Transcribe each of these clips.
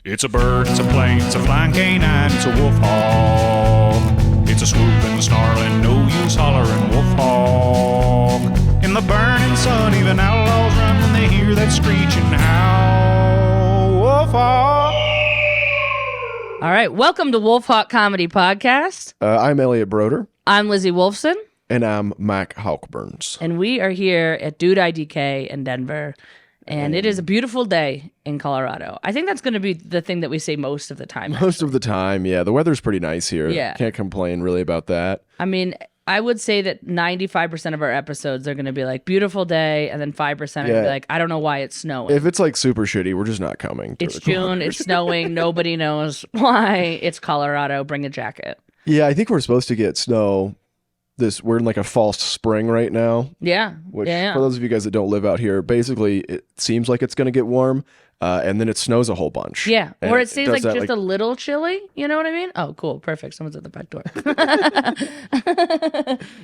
It's a bird, it's a plane, it's a flying canine, it's a WolfHawk. It's a swooping, snarling, no use hollering WolfHawk. In the burning sun, even outlaws run when they hear that screeching howl. WolfHawk. All right, welcome to WolfHawk Comedy Podcast. I'm Elliot Broder. I'm Lizzy Wolfson. And I'm Mac Hawkburns. And we are here at Dude IDK in Denver. And it is a beautiful day in Colorado. I think that's going to be the thing that we say most of the time. Most of the time, yeah. The weather's pretty nice here. Yeah. Can't complain really about that. I mean, I would say that 95% of our episodes are going to be like, beautiful day, and then 5% are going to be like, I don't know why it's snowing. If it's like super shitty, we're just not coming. It's June, it's snowing, nobody knows why. It's Colorado, bring a jacket. Yeah, I think we're supposed to get snow. We're in like a false spring right now. Yeah. Which, yeah. for those of you guys that don't live out here, basically it seems like it's going to get warm, and then it snows a whole bunch. Yeah. And Or it seems like does just a little chilly. You know what I mean? Oh, cool. Perfect. Someone's at the back door.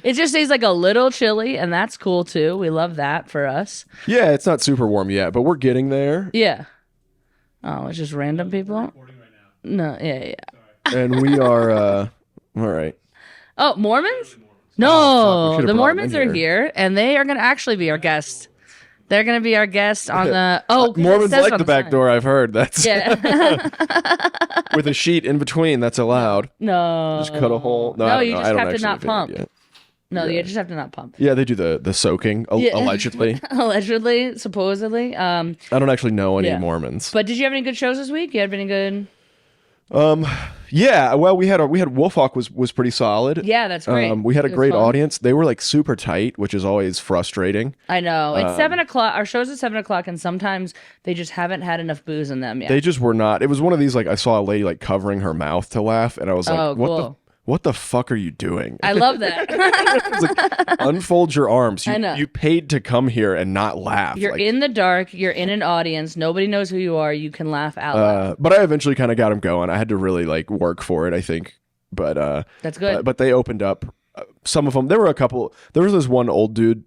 It just stays like a little chilly, and that's cool too. We love that for us. Yeah, it's not super warm yet, but we're getting there. Yeah. Oh, it's just random people? No, yeah. And we are, all right. Oh, Mormons? Oh, No, fuck, we the should've brought them Mormons in are here, and they are going to actually be our guests. They're going to be our guests on the... Oh, Mormons like the back sign. door, I've heard. That's Yeah. with a sheet in between, that's allowed. No. Just cut a hole. No, No, I don't you know. just I don't have to actually not have it pump. yet. No, Yeah. you just have to not pump. Yeah, they do the soaking, Yeah. allegedly. Allegedly, supposedly. I don't actually know any Yeah. Mormons. But did you have any good shows this week? You had any good... Yeah, well, we had WolfHawk was pretty solid. Yeah, that's great. We had a It was great fun. audience. They were like super tight, which is always frustrating. I know. It's 7 o'clock. Our show's at 7 o'clock, and sometimes they just haven't had enough booze in them yet. They just were not. It was one of these, like, I saw a lady like covering her mouth to laugh, and I was like, Oh, what cool. what the fuck are you doing? I love that. It's like, unfold your arms. I know. You paid to come here and not laugh. You're Like, in the dark. You're in an audience. Nobody knows who you are. You can laugh out loud. but I eventually kind of got them going. I had to really like work for it, I think. But That's good. But they opened up. Some of them. There were a couple. There was this one old dude.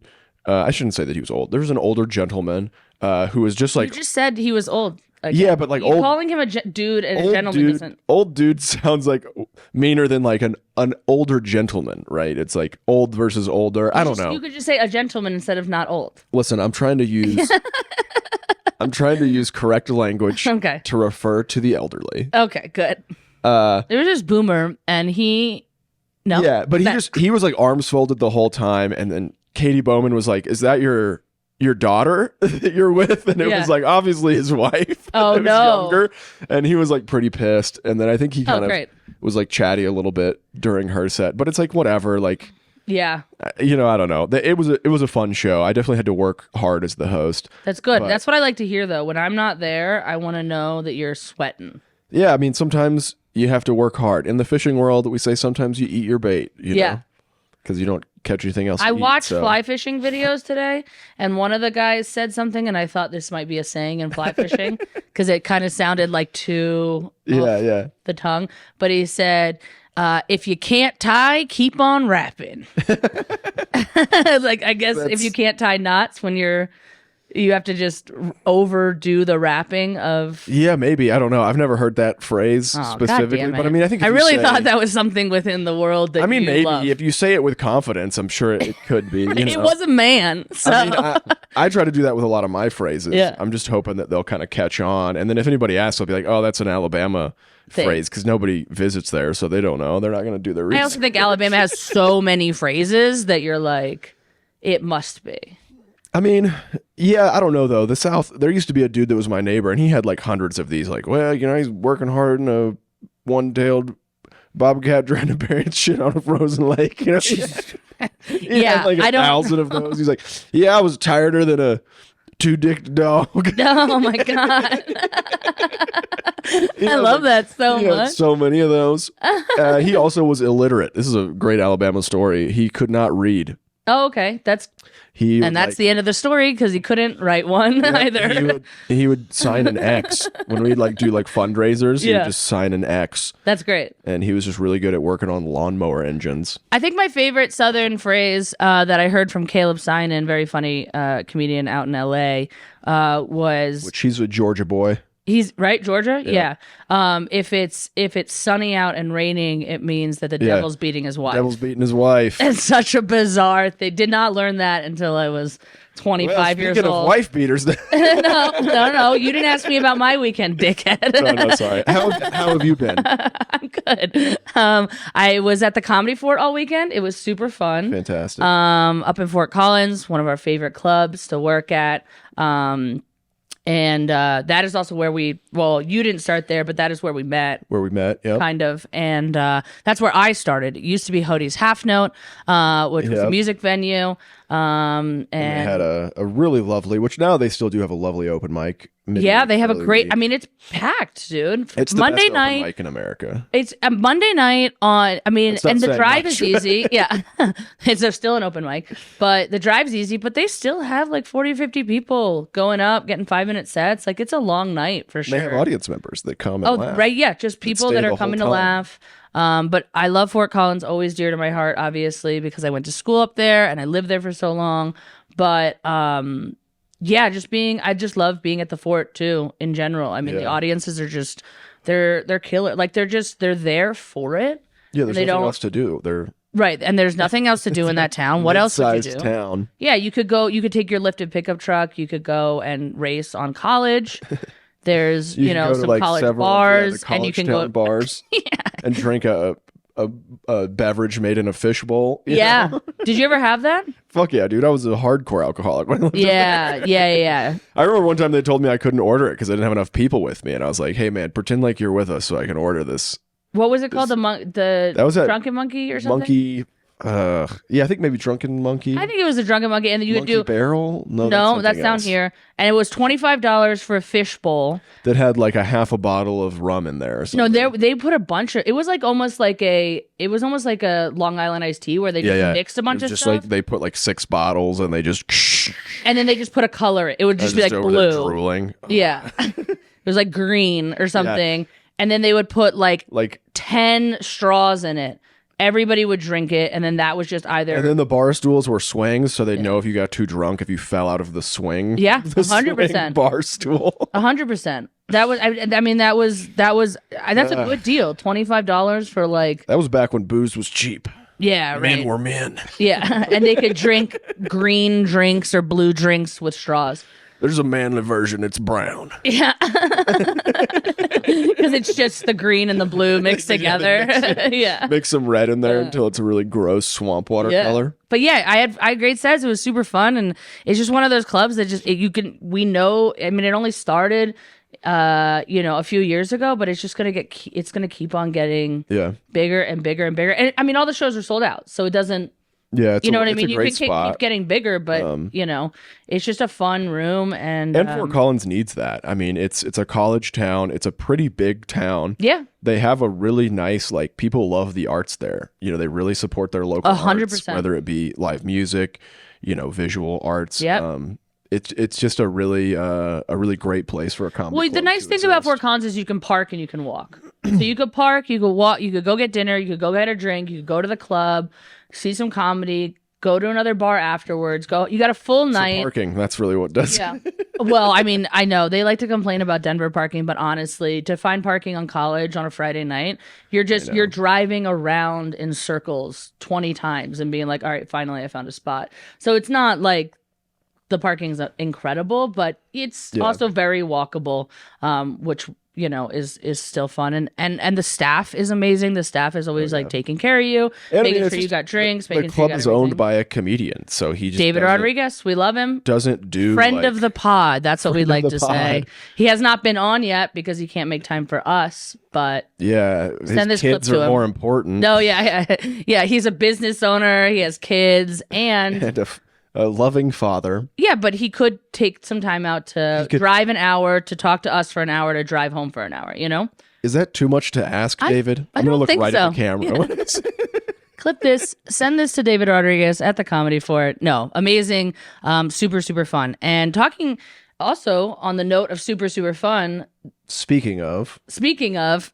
I shouldn't say that he was old. There was an older gentleman who was just like. You just said he was old. Again. Yeah, but like You're old. calling him a dude and a Old gentleman dude, doesn't. old dude sounds like meaner than like an older gentleman, right? It's like old versus older. I don't know. You could just say a gentleman instead of not old. Listen, I'm trying to use correct language Okay. to refer to the elderly. Okay, good. There was this boomer, and he. No. Yeah, but he was like arms folded the whole time, and then Katie Bowman was like, "Is that your daughter that you're with?" And it Yeah. was like obviously his wife. Oh, that was no. younger, and he was like pretty pissed. And then I think he kind of great. was like chatty a little bit during her set, but it's like whatever. Like Yeah, you know, I don't know. It was a fun show. I definitely had to work hard as the host. that's good. But- That's what I like to hear, though. When I'm not there, I want to know that you're sweating. Yeah, I mean sometimes you have to work hard. In the fishing world, we say sometimes you eat your bait. You Yeah. know? Because you don't catch anything else. I to eat, watched so. fly fishing videos today, and one of the guys said something, and I thought this might be a saying in fly fishing because it kind of sounded like too off the tongue. But he said, if you can't tie, keep on rapping. Like, I guess if you can't tie knots when you have to just overdo the wrapping of. Yeah, maybe. I don't know. I've never heard that phrase specifically, goddamn it. but I mean, I think if I you really say- thought that was something within the world that I mean, you maybe love. if you say it with confidence, I'm sure it could be. You know? It was a man, so I mean, I try to do that with a lot of my phrases. Yeah. I'm just hoping that they'll kind of catch on, and then if anybody asks, I'll be like, "Oh, that's an Alabama phrase," because nobody visits there, so they don't know. They're not going to do their I research. also think Alabama has so many phrases that you're like, it must be. I mean, yeah, I don't know though. The South, there used to be a dude that was my neighbor, and he had like hundreds of these. Like, well, you know, he's working hard in a one-tailed bobcat trying to bury its shit on a frozen lake. You know, he Yeah, had like I don't- 1,000 of those. He's like, yeah, I was tireder than a two-dicked dog. Oh my God. I love that so He had much. so many of those. He also was illiterate. This is a great Alabama story. He could not read. Oh, okay. That's the end of the story because he couldn't write one either. He would sign an X when we'd like do like fundraisers. He Yeah. would just sign an X, That's great. and he was just really good at working on lawnmower engines. I think my favorite Southern phrase that I heard from Caleb Synan, very funny comedian out in LA, was Which he's a Georgia boy. He's right, Georgia. Yeah. If it's sunny out and raining, it means that the devil's beating his wife. Devil's beating his wife. It's such a bizarre thing. Did not learn that until I was 25 years old. Speaking of wife beaters, no. You didn't ask me about my weekend, dickhead. No, sorry. How have you been? I'm good. I was at the Comedy Fort all weekend. It was super fun. Fantastic. Up in Fort Collins, one of our favorite clubs to work at. And that is also where you didn't start there, but that is where we met. Yep. Kind of. And that's where I started. It used to be Hodie's Half Note, which was a music venue. And they had a really lovely, which now they still do have a lovely open mic. Yeah, they have a great, I mean, it's packed, dude. It's the Monday best night, open mic in America. It's a Monday night on, I mean, and the drive much. is easy. Yeah. It's still an open mic, but the drive's easy, but they still have like 40, 50 people going up, getting 5-minute sets. Like it's a long night for sure. They have audience members that come and laugh. Right. Yeah. Just people that are coming to laugh. But I love Fort Collins, always dear to my heart, obviously, because I went to school up there and I lived there for so long. But yeah, I just love being at the fort too, in general. I mean, the audiences are just, they're killer. Like they're there for it. Yeah, there's nothing else to do. They're right, and there's nothing else to do in that town. What else would you do? Town. Yeah, you could take your lifted pickup truck. You could go and race on College. There's some like college bars, college and you can go bars and drink a beverage made in a fishbowl. Yeah. Did you ever have that? Fuck yeah, dude. I was a hardcore alcoholic when I lived Yeah. I remember one time they told me I couldn't order it because I didn't have enough people with me, and I was like, "Hey man, pretend like you're with us so I can order this." What was it called? The Drunken Monkey or something? Monkey. Yeah, I think maybe Drunken Monkey. I think it was a Drunken Monkey, and then you Monkey would do barrel. No, that's down here, and it was $25 for a fish bowl that had like a half a bottle of rum in there. Or something. No, they put a bunch of. It was almost like a Long Island iced tea where they just mixed a bunch of just stuff. Like they put like 6 bottles and they just. And then they just put a color. It would just be like blue. Drooling. Yeah, it was like green or something, and then they would put like 10 straws in it. Everybody would drink it, and then that was just either. And then the bar stools were swings, so they'd know if you got too drunk if you fell out of the swing. Yeah, 100% bar stool. 100%. That was. I mean, that was. That's a good deal. $25 for like. That was back when booze was cheap. Yeah, right. Men were men. Yeah, and they could drink green drinks or blue drinks with straws. There's a manly version. It's brown. Yeah. Because it's just the green and the blue mixed together. Yeah. Mix some red in there until it's a really gross swamp water color. But yeah, I had great sets. It was super fun. And it's just one of those clubs that we know, I mean, it only started, a few years ago, but it's just going to keep on getting bigger and bigger and bigger. And I mean, all the shows are sold out. So it doesn't. Yeah, you know what I mean? You can spot. keep getting bigger, but it's just a fun room, and Fort Collins needs that. I mean, it's a college town. It's a pretty big town. Yeah, they have a really nice people love the arts there. They really support their local 100%. arts, whether it be live music, visual arts. Yeah. It's just a really great place for a comedy. Well, the nice thing about Fort Collins is you can park and you can walk. So you could park, you could walk, you could go get dinner, you could go get a drink, you could go to the club, see some comedy, go to another bar afterwards. You got a full night. Parking, that's really what does. Yeah. Well, I mean, I know they like to complain about Denver parking, but honestly, to find parking on College on a Friday night, you're driving around in circles 20 times and being like, all right, finally I found a spot. So it's not like the parking's incredible, but it's also very walkable, which is still fun, and the staff is amazing. The staff is always taking care of you, making sure you got drinks. The club is owned by a comedian, so he just David Rodriguez. We love him. Doesn't do friend of the pod. That's what we like to say. He has not been on yet because he can't make time for us. But send his kids are more important. No, yeah. He's a business owner. He has kids and a loving father. Yeah, but he could take some time out to drive an hour, to talk to us for an hour, to drive home for an hour, Is that too much to ask, David? I'm going to look right at the camera. Yeah. Clip this, send this to David Rodriguez at the Comedy Fort. No, amazing, super, super fun. And talking also on the note of super, super fun. Speaking of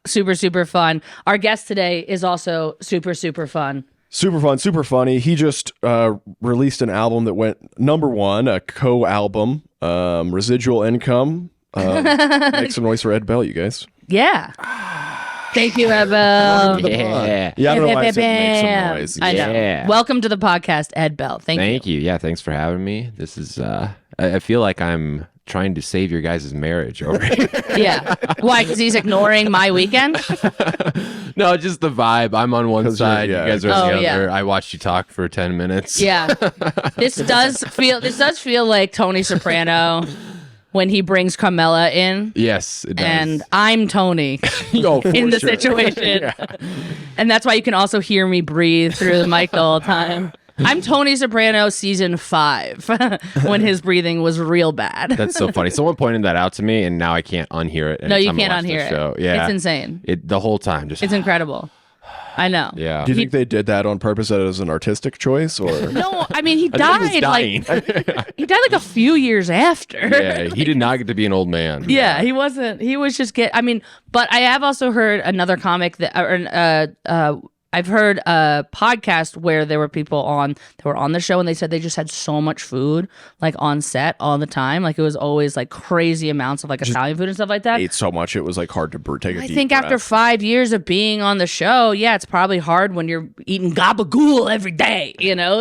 super, super fun, our guest today is also super, super fun. Super fun, super funny. He just released an album that went #1, a co-album, Residual Income. Make some noise for Ed Bell, you guys. Yeah. Thank you, Ed Bell. Yeah, I don't know why I said make some noise. I know. Yeah. Welcome to the podcast, Ed Bell. Thank you. Yeah, thanks for having me. This is, I feel like I'm trying to save your guys' marriage over here. Yeah. Why? Because he's ignoring my weekend? No, just the vibe. I'm on one side, you guys are on the other. I watched you talk for 10 minutes. Yeah. This does feel like Tony Soprano when he brings Carmela in. Yes, it does. And I'm Tony in the situation. And that's why you can also hear me breathe through the mic the whole time. I'm Tony Soprano season 5 when his breathing was real bad. That's so funny. Someone pointed that out to me, and now I can't unhear it. No, you can't unhear it. Yeah. It's insane. The whole time. Just It's incredible. I know. Yeah. Do you think they did that on purpose as an artistic choice, or? No, I mean he I think he died was like he died like a few years after. Yeah, he did not get to be an old man. Yeah, he wasn't. He was just but I have also heard another comic I've heard a podcast where there were people that were on the show and they said they just had so much food like on set all the time. Like it was always like crazy amounts of like Italian food and stuff like that. Ate so much it was like hard to take a deep I think breath. after 5 years of being on the show, yeah, it's probably hard when you're eating gabagool every day,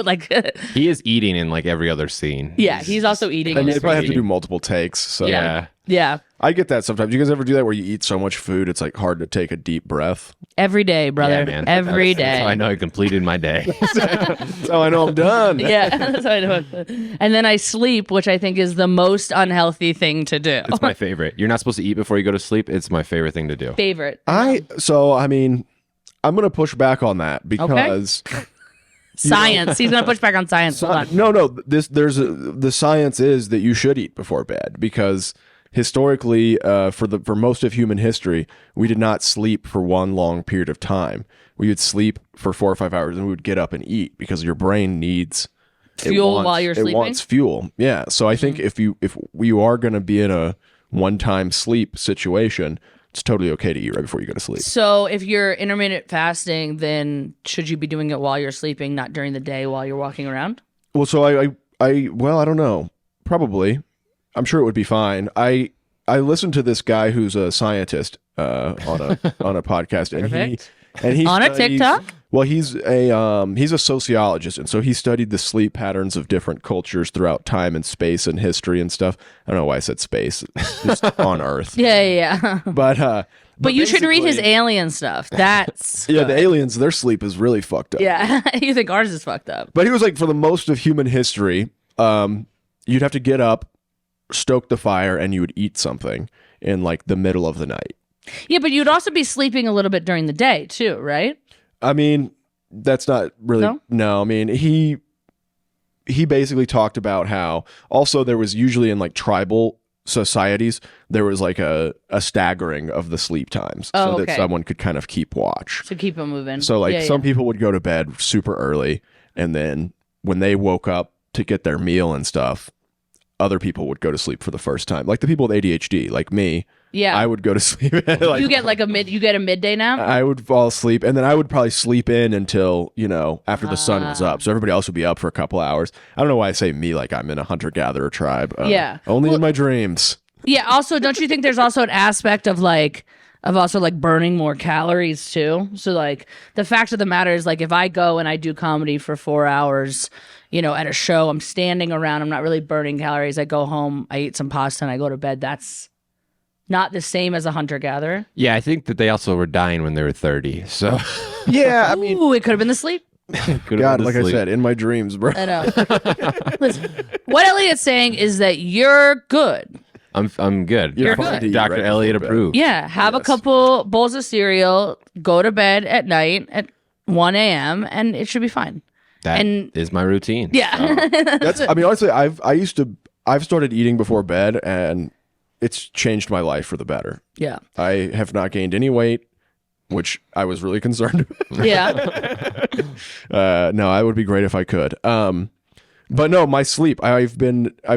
like He is eating in like every other scene. yeah, he's also eating. And you probably have to do multiple takes. So Yeah. I get that sometimes. You guys ever do that where you eat so much food it's like hard to take a deep breath? Every day, brother. Yeah, man. Every day. That's how I know I completed my day. That's how I know I'm done. Yeah, that's how I know. And then I sleep, which I think is the most unhealthy thing to do. It's my favorite. You're not supposed to eat before you go to sleep. It's my favorite thing to do. Favorite. I'm gonna push back on that because Science. He's gonna push back on science. Hold on. no, the science is that you should eat before bed because historically, for most of human history, we did not sleep for one long period of time. We would sleep for 4 or 5 hours and we would get up and eat because your brain needs Fuel while you're sleeping? It wants fuel. Yeah. So I think if you are going to be in a one-time sleep situation, it's totally okay to eat right before you go to sleep. So if you're intermittent fasting, then should you be doing it while you're sleeping, not during the day while you're walking around? Well, so I don't know. Probably. I'm sure it would be fine. I listened to this guy who's a scientist on a podcast, and he on a TikTok. Well, he's a sociologist, and so he studied the sleep patterns of different cultures throughout time and space and history and stuff. I don't know why I said space, just on Earth. Yeah. But you should read his basically- alien stuff. That's Yeah, the aliens, their sleep is really fucked up. yeah. You think ours is fucked up? But he was like, for the most of human history, you'd have to get up, stoke the fire, and you would eat something in like the middle of the night. Yeah, but you'd also be sleeping a little bit during the day too, right? I mean, that's not really no. I mean, he basically talked about how also there was usually in like tribal societies there was like a staggering of the sleep times so that someone could kind of keep watch to keep them moving. So like some people would go to bed super early, and then when they woke up to get their meal and stuff, other people would go to sleep for the first time. Like the people with ADHD, like me. Yeah. I would go to sleep. You get like a midday nap? I would fall asleep, and then I would probably sleep in until, after the sun was up. So everybody else would be up for a couple hours. I don't know why I say me like I'm in a hunter-gatherer tribe. Only in my dreams. Yeah. Also, don't you think there's also an aspect of burning more calories too? So like the fact of the matter is like if I go and I do comedy for 4 hours, at a show, I'm standing around, I'm not really burning calories. I go home, I eat some pasta, and I go to bed. That's not the same as a hunter-gatherer. Yeah, I think that they also were dying when they were 30. So yeah, I mean, it could have been the sleep. God, like I said, in my dreams, bro. I know. Listen, what Elliot's saying is that you're good. I'm good. You're good. Dr. Elliot approved. Yeah, have a couple bowls of cereal, go to bed at night at 1 a.m. and it should be fine. That is my routine. Yeah. I mean, honestly, I've started eating before bed, and it's changed my life for the better. Yeah. I have not gained any weight, which I was really concerned about. Yeah. No, I would be great if I could. But no, my sleep, I've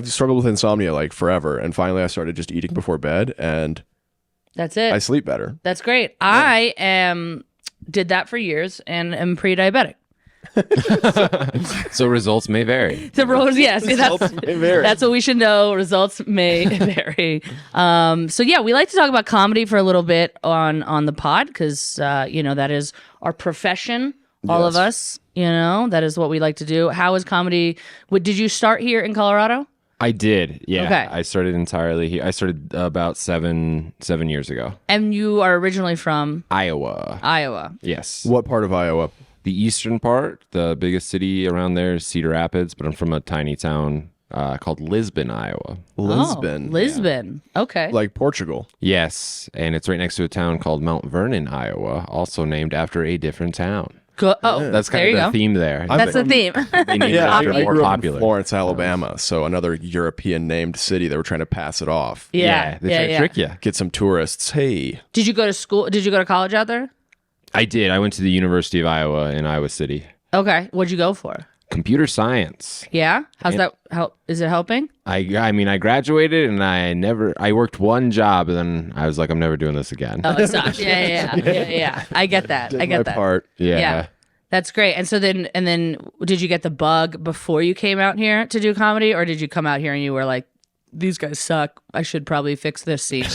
struggled with insomnia like forever, and finally I started just eating before bed, and that's it. I sleep better. That's great. Yeah. I did that for years and am pre-diabetic. So results may vary. The roles, yes, that's what we should know. Results may vary. So yeah, we like to talk about comedy for a little bit on the pod because that is our profession. All of us, that is what we like to do. How is comedy? Did you start here in Colorado? I did. Yeah. Okay. I started entirely here. I started about seven years ago. And you are originally from Iowa. Yes. What part of Iowa? The eastern part. The biggest city around there is Cedar Rapids, but I'm from a tiny town called Lisbon, Iowa. Lisbon. Lisbon. Okay. Like Portugal. Yes, and it's right next to a town called Mount Vernon, Iowa, also named after a different town. That's kind of the theme there. That's the theme. They named it after I more grew up popular. in Florence, Alabama, so another European named city. They were trying to pass it off. Yeah. They try to trick you. Get some tourists. Hey. Did you go to school? Did you go to college out there? I did. I went to the University of Iowa in Iowa City. Okay. What'd you go for? Computer science. Yeah. How's that help? Is it helping? I mean, I graduated and I worked one job and then I was like, I'm never doing this again. Oh, it sucks. Yeah. I get that. I get that. Part. Yeah. That's great. And so then did you get the bug before you came out here to do comedy, or did you come out here and you were like, these guys suck, I should probably fix this scene?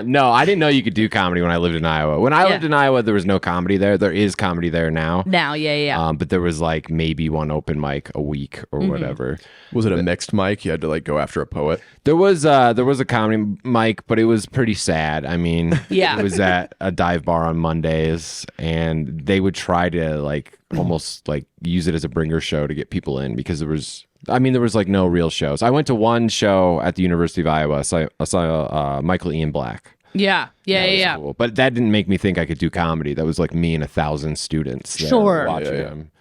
No, I didn't know you could do comedy when I lived in Iowa. When I lived in Iowa, there was no comedy there. There is comedy there now. Yeah. But there was like maybe one open mic a week or whatever. Was it a mixed mic? You had to like go after a poet? There was a comedy mic, but it was pretty sad. I mean, it was at a dive bar on Mondays, and they would try to like almost like use it as a bringer show to get people in because there was like no real shows. I went to one show at the University of Iowa. I saw Michael Ian Black. Yeah. Cool. But that didn't make me think I could do comedy. That was like me and 1,000 students Sure. watching him.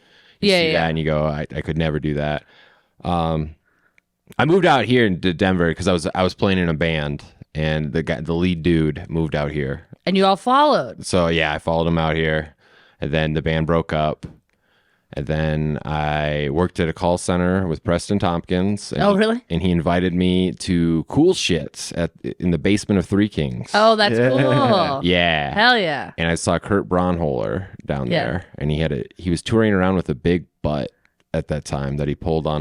You see that and you go, I could never do that. I moved out here to Denver because I was playing in a band, and the lead dude moved out here. And you all followed. So yeah, I followed him out here, and then the band broke up. And then I worked at a call center with Preston Tompkins. And really? And he invited me to Cool Shits in the basement of Three Kings. Oh, that's cool. Yeah. Hell yeah. And I saw Kurt Braunholer down there, and he was touring around with a big butt at that time that he pulled on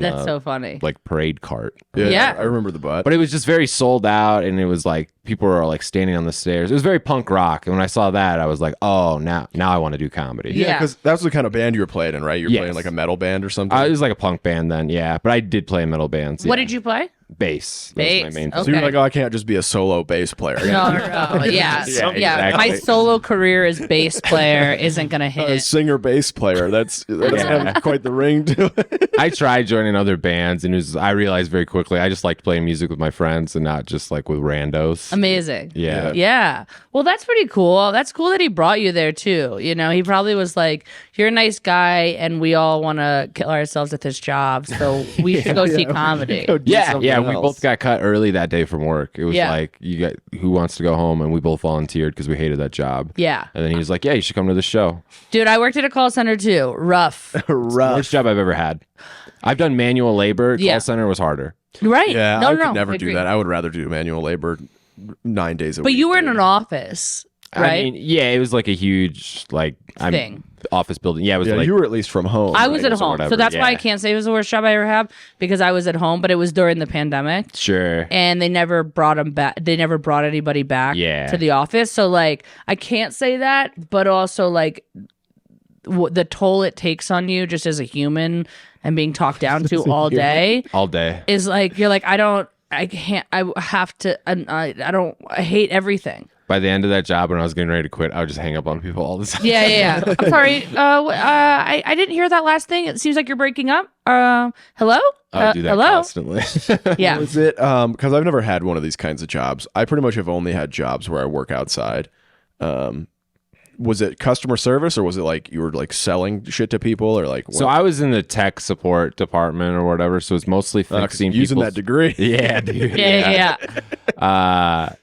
That's so funny. like parade cart. Yeah. I remember the butt. But it was just very sold out, and it was like people were like standing on the stairs. It was very punk rock, and when I saw that, I was like, "Oh, now I want to do comedy." Yeah, because that's the kind of band you were playing in, right? You were playing like a metal band or something. It was like a punk band then, yeah. But I did play in metal bands. What did you play? Bass. That was my main. Okay. So you're like, oh, I can't just be a solo bass player. No. Yeah. Exactly. My solo career as bass player isn't gonna hit. A singer bass player. That doesn't have quite the ring to it. I tried joining other bands, and I realized very quickly I just liked playing music with my friends and not just like with randos. Amazing. Yeah. Well, that's pretty cool. That's cool that he brought you there too. You know, he probably was like, "You're a nice guy, and we all want to kill ourselves at this job, so we should go see comedy." Yeah. We both got cut early that day from work. It was like, you got who wants to go home, and we both volunteered because we hated that job. Yeah. And then he was like, "Yeah, you should come to the show." Dude, I worked at a call center too. Rough. Worst job I've ever had. I've done manual labor. Call center was harder. Right. Yeah, No, I could never do agree. that. I would rather do manual labor 9 days a week. But you were in an office, right? I mean, yeah, it was like a huge thing. Office building. Yeah, it was Yeah, like you were at least from home. I was right? at home, whatever, so that's why I yeah. can't say it was the worst job I ever had, because I was at home. But it was during the pandemic, sure. and they never brought them back. They never brought anybody back to the office. So like, I can't say that, but also like the toll it takes on you just as a human and being talked down to all day is like, you're like, I hate everything. By the end of that job, when I was getting ready to quit, I would just hang up on people all the time. Yeah. I'm sorry. I didn't hear that last thing. It seems like you're breaking up. Hello? I do that hello? constantly. Yeah. Was it because I've never had one of these kinds of jobs. I pretty much have only had jobs where I work outside. Was it customer service, or was it like you were like selling shit to people, or like what? So I was in the tech support department or whatever. So it's mostly fixing using people's- that degree. Yeah, dude. Yeah.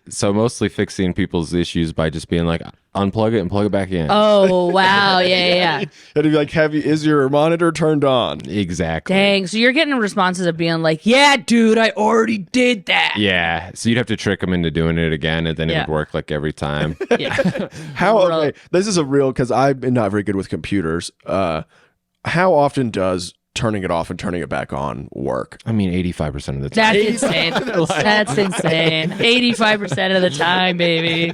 So mostly fixing people's issues by just being like, unplug it and plug it back in. Oh, wow. Yeah. It'd be like, is your monitor turned on? Exactly. Dang. So you're getting responses of being like, yeah, dude, I already did that. Yeah. So you'd have to trick them into doing it again, and then it would work like every time. Yeah. Okay, this is a real, because I'm not very good with computers. How often does turning it off and turning it back on work? I mean, 85% of the time. That's insane. That's insane. 85% of the time, baby.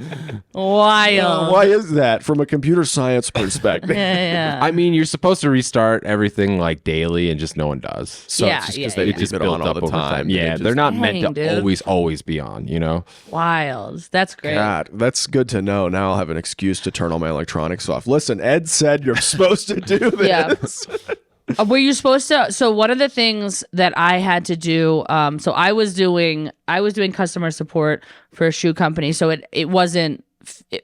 Wild. Why is that from a computer science perspective? Yeah. I mean, you're supposed to restart everything like daily, and just no one does. So Yeah, it's just yeah, because they yeah. just built all the over time. Yeah, they're not meant to Dang, dude. always be on, you know? Wild. That's great. God, that's good to know. Now I'll have an excuse to turn all my electronics off. Listen, Ed said you're supposed to do this. Yeah. Were you supposed to? So one of the things that I had to do, so I was doing customer support for a shoe company. So it wasn't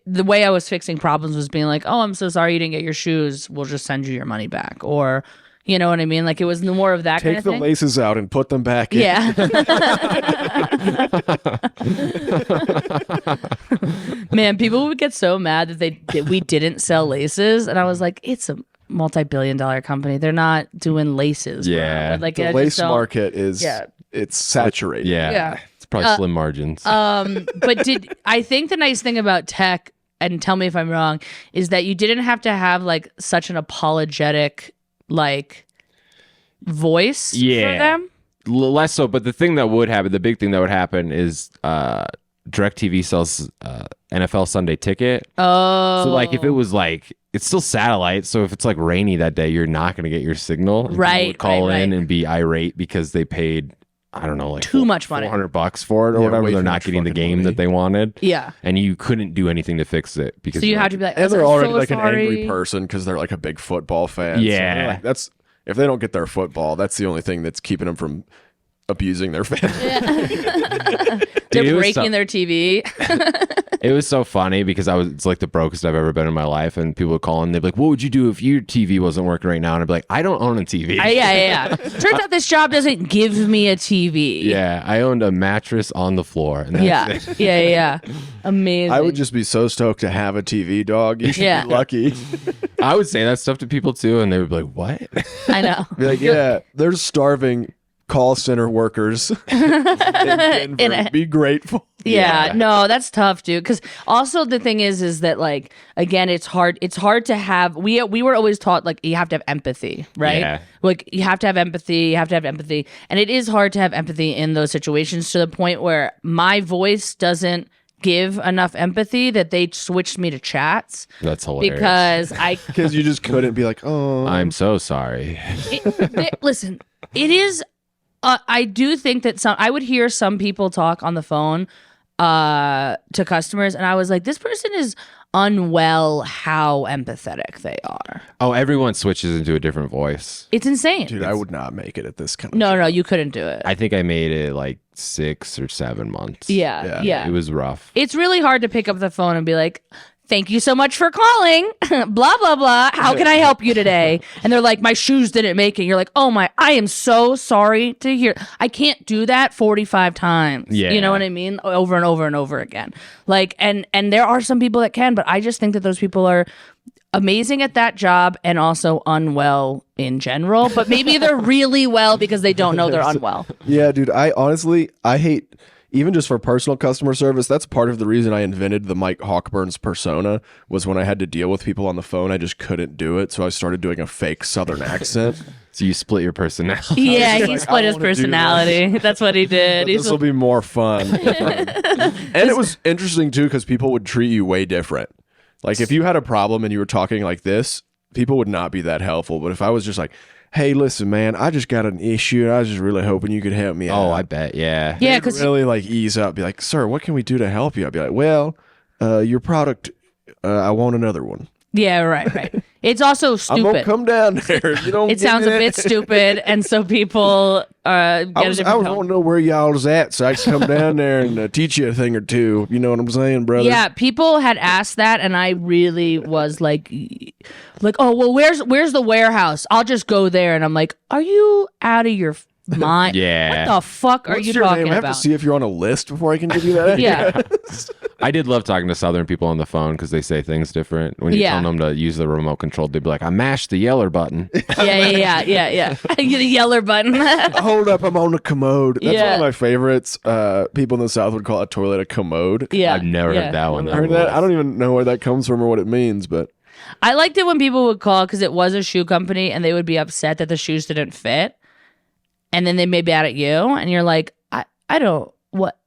the way I was fixing problems was being like, oh, I'm so sorry you didn't get your shoes. We'll just send you your money back, or you know what I mean? Like it was more of that kind of thing. Take the laces out and put them back in. Yeah. Man, people would get so mad that we didn't sell laces, and I was like, it's a multi-billion-dollar company. They're not doing laces. Yeah. Bro. Like The lace market is it's saturated. Yeah. It's probably slim margins. But I think the nice thing about tech, and tell me if I'm wrong, is that you didn't have to have like such an apologetic like voice for them. Less so, but the thing that would happen, the big thing that would happen is DirecTV sells NFL Sunday Ticket. Oh. So like if it was like, it's still satellite, so if it's like rainy that day, you're not going to get your signal. And right. people would call in right. and be irate because they paid, I don't know, like too much money, $400 for it or whatever. They're not getting the game that they wanted. Yeah. And you couldn't do anything to fix it because so you have to be like, and they're already so like sorry. an angry person because they're like a big football fan. Yeah. So like, that's if they don't get their football, that's the only thing that's keeping them from abusing their family. They're Dude, breaking their TV. It was so funny because it's like the brokest I've ever been in my life, and people would call and they'd be like, what would you do if your TV wasn't working right now? And I'd be like, I don't own a TV. Yeah. Turns out this job doesn't give me a TV. Yeah, I owned a mattress on the floor. And that's it. Yeah. Amazing. I would just be so stoked to have a TV, dog. You should be lucky. I would say that stuff to people too, and they would be like, what? I know. Be like, yeah, there's starving call center workers in Denver. Be grateful. Yeah, no, that's tough, dude. Because also the thing is that like again, it's hard to have. We were always taught like you have to have empathy, right? Yeah. Like you have to have empathy. And it is hard to have empathy in those situations to the point where my voice doesn't give enough empathy that they switched me to chats. That's hilarious. Because you just couldn't be like, oh, I'm so sorry. Listen, it is. I do think that I would hear some people talk on the phone to customers, and I was like, this person is unwell how empathetic they are. Oh, everyone switches into a different voice. It's insane. dude, I would not make it at this kind of No, you couldn't do it. I think I made it like 6 or 7 months. Yeah. It was rough. It's really hard to pick up the phone and be like, thank you so much for calling. Blah, blah, blah. How can I help you today? And they're like, my shoes didn't make it. You're like, oh my, I am so sorry to hear. I can't do that 45 times. Yeah. You know what I mean? Over and over and over again. Like, and there are some people that can, but I just think that those people are amazing at that job and also unwell in general. But maybe they're really well because they don't know they're unwell. Yeah, dude, I honestly hate, even just for personal customer service, that's part of the reason I invented the Mike Hawkburn's persona, was when I had to deal with people on the phone, I just couldn't do it. So I started doing a fake Southern accent. So you split your personality. Yeah, he split his personality. That's what he did. This will be more fun. And it was interesting too, because people would treat you way different. Like if you had a problem and you were talking like this, people would not be that helpful. But if I was just like, hey, listen, man, I just got an issue, and I was just really hoping you could help me out. Oh, I bet, yeah. Yeah, because really like ease up, be like, sir, what can we do to help you? I'd be like, well, your product, I want another one. Yeah, right. It's also stupid. I'm gonna come down there. You don't. It sounds a bit stupid, and so people I was wanting to know where y'all's at, so I can come down there and teach you a thing or two. You know what I'm saying, brother? Yeah, people had asked that, and I really was like, oh well, where's the warehouse? I'll just go there, and I'm like, are you out of your What the fuck are you talking name? I have about? to see if you're on a list before I can give you that. Yeah. I did love talking to Southern people on the phone because they say things different. When you tell them to use the remote control, they'd be like, I mashed the yeller button. Yeah. I get a yeller button. Hold up, I'm on the commode. That's one of my favorites. People in the South would call a toilet a commode. Yeah. I've never heard that one. I heard that. I don't even know where that comes from or what it means, but I liked it when people would call because it was a shoe company and they would be upset that the shoes didn't fit. And then they may be mad at you and you're like, I don't,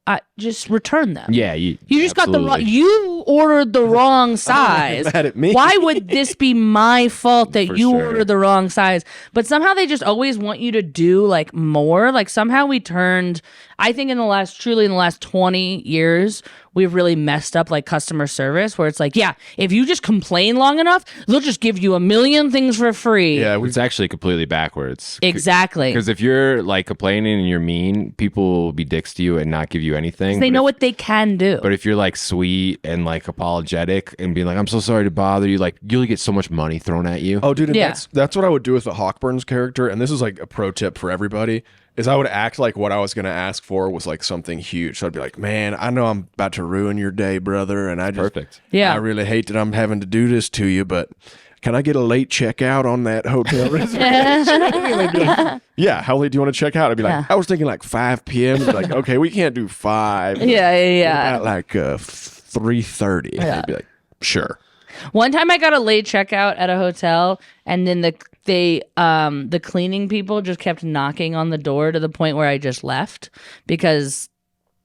I just return them. Yeah, you just got the wrong. You ordered the wrong size. Mad at me. Why would this be my fault that For you sure. ordered the wrong size? But somehow they just always want you to do like more. Like somehow we turned. I think in the last 20 years, we've really messed up like customer service, where it's like, yeah, if you just complain long enough, they'll just give you a million things for free. yeah, It's actually completely backwards. Exactly. Because if you're like complaining and you're mean, people will be dicks to you and not give you anything. They But know if- what they can do. But if you're like sweet and like apologetic and being like, I'm so sorry to bother you, like you'll get so much money thrown at you. Oh, dude, and Yeah. that's what I would do with the Hawkburns character. And this is like a pro tip for everybody: is I would act like what I was going to ask for was like something huge. So I'd be like, "Man, I know I'm about to ruin your day, brother, and I just, Perfect. Yeah. I really hate that I'm having to do this to you, but can I get a late checkout on that hotel reservation?" Yeah, how late do you want to check out? I'd be like, I was thinking like 5 p.m. They'd be like, okay, we can't do 5. Yeah. At like 3:30. Yeah. I'd be like, sure. One time I got a late checkout at a hotel, and then the cleaning people just kept knocking on the door to the point where I just left because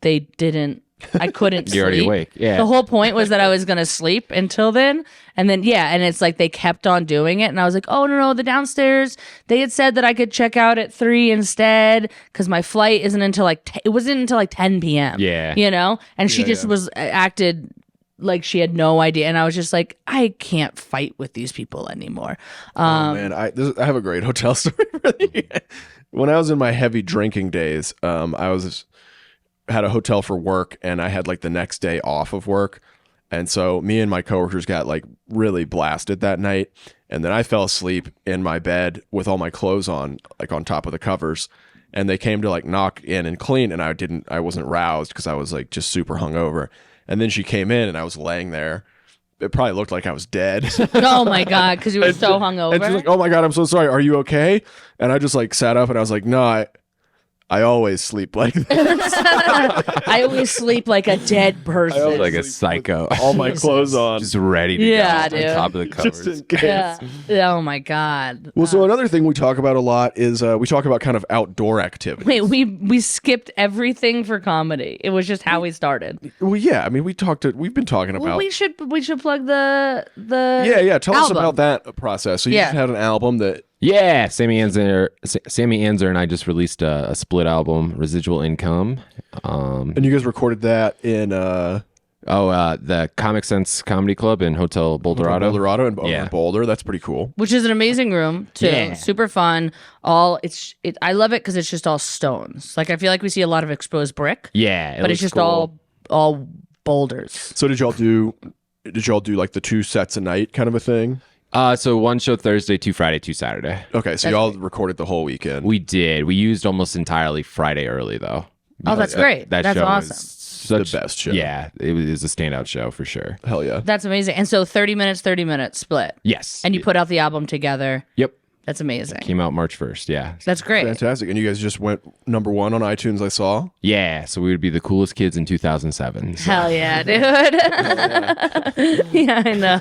they didn't. I couldn't You're already sleep. awake. Yeah. The whole point was that I was gonna sleep until then, and then and it's like they kept on doing it, and I was like, oh no, the downstairs they had said that I could check out at 3 instead because my flight isn't until like it wasn't until like 10 p.m. Yeah. And she just was acted like she had no idea, and I was just like, I can't fight with these people anymore. Oh man, I have a great hotel story for you. When I was in my heavy drinking days, I had a hotel for work, and I had like the next day off of work, and so me and my coworkers got like really blasted that night, and then I fell asleep in my bed with all my clothes on, like on top of the covers, and they came to like knock in and clean, and I wasn't roused because I was like just super hungover, and then she came in, and I was laying there. It probably looked like I was dead. Oh my god, because you were so hungover. And she's like, "Oh my god, I'm so sorry. Are you okay?" And I just like sat up and I was like, "No, I always sleep like this. I always sleep like a dead person. Like a psycho. All my clothes on." Just ready to Yeah, go dude. on top of the Just covers. in case. Yeah. Oh my god. Well, so another thing we talk about a lot is we talk about kind of outdoor activity. Wait, we skipped everything for comedy. It was just how we started. Well, yeah, I mean, we've been talking Well, about. we should plug the Yeah. Tell us album. about that process. So you just had an album that. Yeah, Sammy Anzer and I just released a split album, Residual Income. And you guys recorded that in The Comic Sense Comedy Club in Hotel Boulderado. and Boulder. That's pretty cool. which is an amazing room too. Yeah. Super fun. I love it because it's just all stones. Like I feel like we see a lot of exposed brick, Yeah, but it's just all boulders. So did y'all do like the 2 sets a night kind of a thing? So one show Thursday, 2 Friday, 2 Saturday. Okay, so y'all recorded the whole weekend. We did. We used almost entirely Friday early though. Oh, that's great. That That's show awesome. was such The best show. Yeah, it was a standout show for sure. Hell yeah. That's amazing. And so 30 minutes split. Yes. And you put out the album together. Yep. That's amazing. Came out March 1st. Yeah. That's great. Fantastic. And you guys just went number 1 on iTunes, I saw. Yeah. So we would be the coolest kids in 2007. So. Hell yeah, dude. Yeah, I know.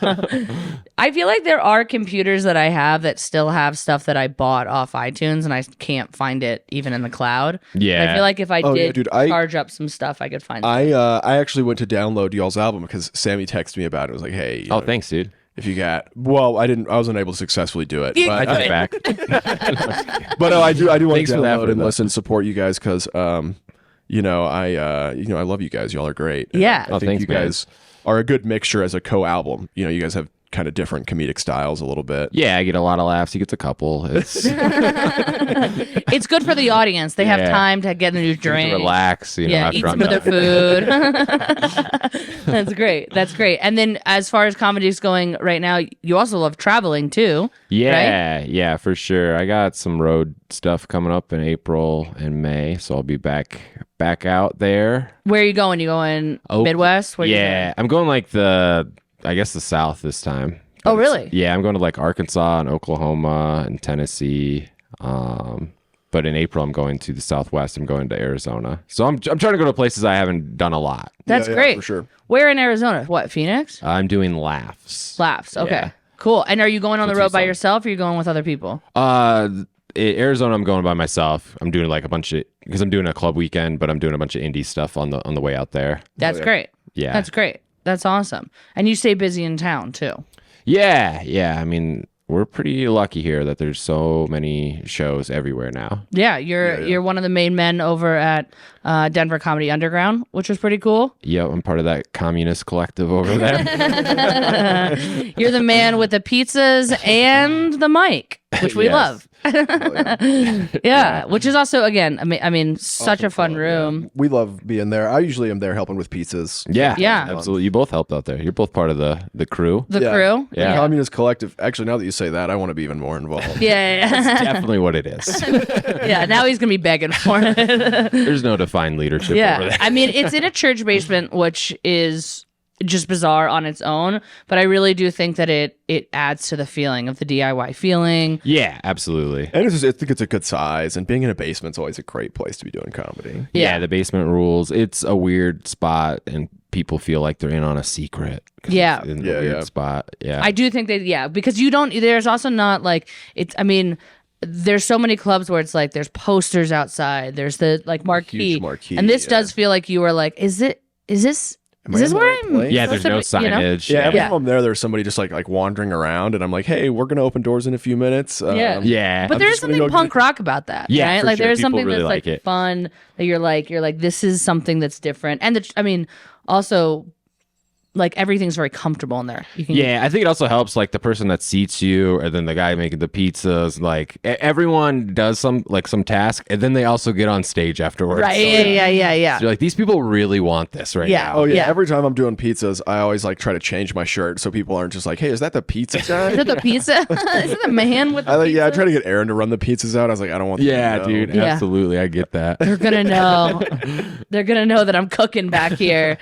I feel like there are computers that I have that still have stuff that I bought off iTunes and I can't find it even in the cloud. Yeah. I feel like if I Oh, yeah, did dude, I- charge up some stuff, I could find it. I actually went to download y'all's album because Sammy texted me about it. It was like, hey, you Oh, know, thanks, dude. if you got, I wasn't able to successfully do it. I But took it back. but no, I do want Thanks to for the download effort, and though. listen, support you guys because I love you guys. Y'all are great. And Yeah. I think thanks, you man. guys are a good mixture as a co-album. You guys have kind of different comedic styles a little bit. Yeah, I get a lot of laughs. He gets a couple. It's It's good for the audience. They have time to get a new drink, to relax. You know, yeah, after eat I'm some of their done. food. That's great. That's great. And then as far as comedy's going right now, you also love traveling too. Yeah, right? yeah, for sure. I got some road stuff coming up in April and May, so I'll be back out there. Where are you going? You going Midwest? Where yeah, I'm going like the South this time. Oh, really? Yeah, I'm going to like Arkansas and Oklahoma and Tennessee. But in April, I'm going to the Southwest. I'm going to Arizona. So I'm trying to go to places I haven't done a lot. That's great. For sure. Where in Arizona? What, Phoenix? I'm doing Laughs. Laughs. Okay. Yeah. Cool. And are you going on the road by Tucson. yourself or are you going with other people? Arizona, I'm going by myself. I'm doing like because I'm doing a club weekend, but I'm doing a bunch of indie stuff on the way out there. That's great. Yeah. That's great. That's awesome. And you stay busy in town too. Yeah. I mean, we're pretty lucky here that there's so many shows everywhere now. Yeah, you're one of the main men over at Denver Comedy Underground, which is pretty cool. Yeah, I'm part of that communist collective over there. You're the man with the pizzas and the mic, which we love. Yeah, which is also, again, I mean, such a fun room. Yeah. We love being there. I usually am there helping with pizzas. Yeah, Yeah. absolutely. You both helped out there. You're both part of the crew. The crew. Yeah. Communist collective. Actually, now that you say that, I want to be even more involved. Yeah. That's definitely what it is. Yeah, now he's going to be begging for it. There's no defined leadership over Yeah. there. I mean, it's in a church basement, which is just bizarre on its own, but I really do think that it adds to the feeling of the DIY feeling. Yeah, absolutely. And I think it's a good size, and being in a basement's always a great place to be doing comedy. Yeah, the basement rules. It's a weird spot, and people feel like they're in on a secret. 'Cause Yeah. it's in a weird spot. Yeah. I do think that, because there's also not like, there's so many clubs where it's like, there's posters outside, there's the like marquee. Huge marquee, and this does feel like you were like, is this where I'm? Yeah, there's no supposed to be, signage. Yeah, every Yeah. time I'm there's somebody just like wandering around, and I'm like, hey, we're gonna open doors in a few minutes. Yeah. But I'm there's just gonna something go punk get- rock about that. Yeah, right? for Like sure. there's People something really that's like like it. fun that you're like, this is something that's different. And also like everything's very comfortable in there. You can Yeah, I think it also helps like the person that seats you, or then the guy making the pizzas. Like everyone does some task, and then they also get on stage afterwards. Right. So, Yeah. so you're like, these people really want this right Yeah. now. Oh yeah. Yeah. Every time I'm doing pizzas, I always like try to change my shirt so people aren't just like, hey, is that the pizza guy? Is it the pizza? Is it the man with the pizza? I try to get Aaron to run the pizzas out. I was like, I don't want. them Yeah, to know. dude. Yeah. Absolutely. I get that. They're gonna know. They're gonna know that I'm cooking back here.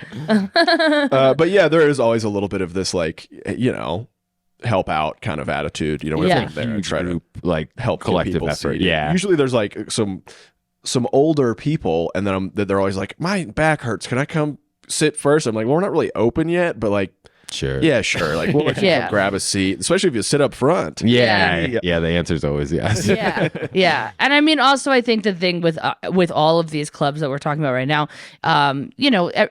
But yeah, there is always a little bit of this like, help out kind of attitude. When Yeah. I'm there and Huge try to group, like help get collective people effort. seated. Yeah. Usually there's like some older people, and then they're always like, my back hurts. Can I come sit first? I'm like, well, we're not really open yet, but like, Sure. yeah, sure. Like, we'll let you Yeah. come grab a seat, especially if you sit up front. Yeah. Yeah. The answer is always yes. Yeah. And I mean, also, I think the thing with all of these clubs that we're talking about right now,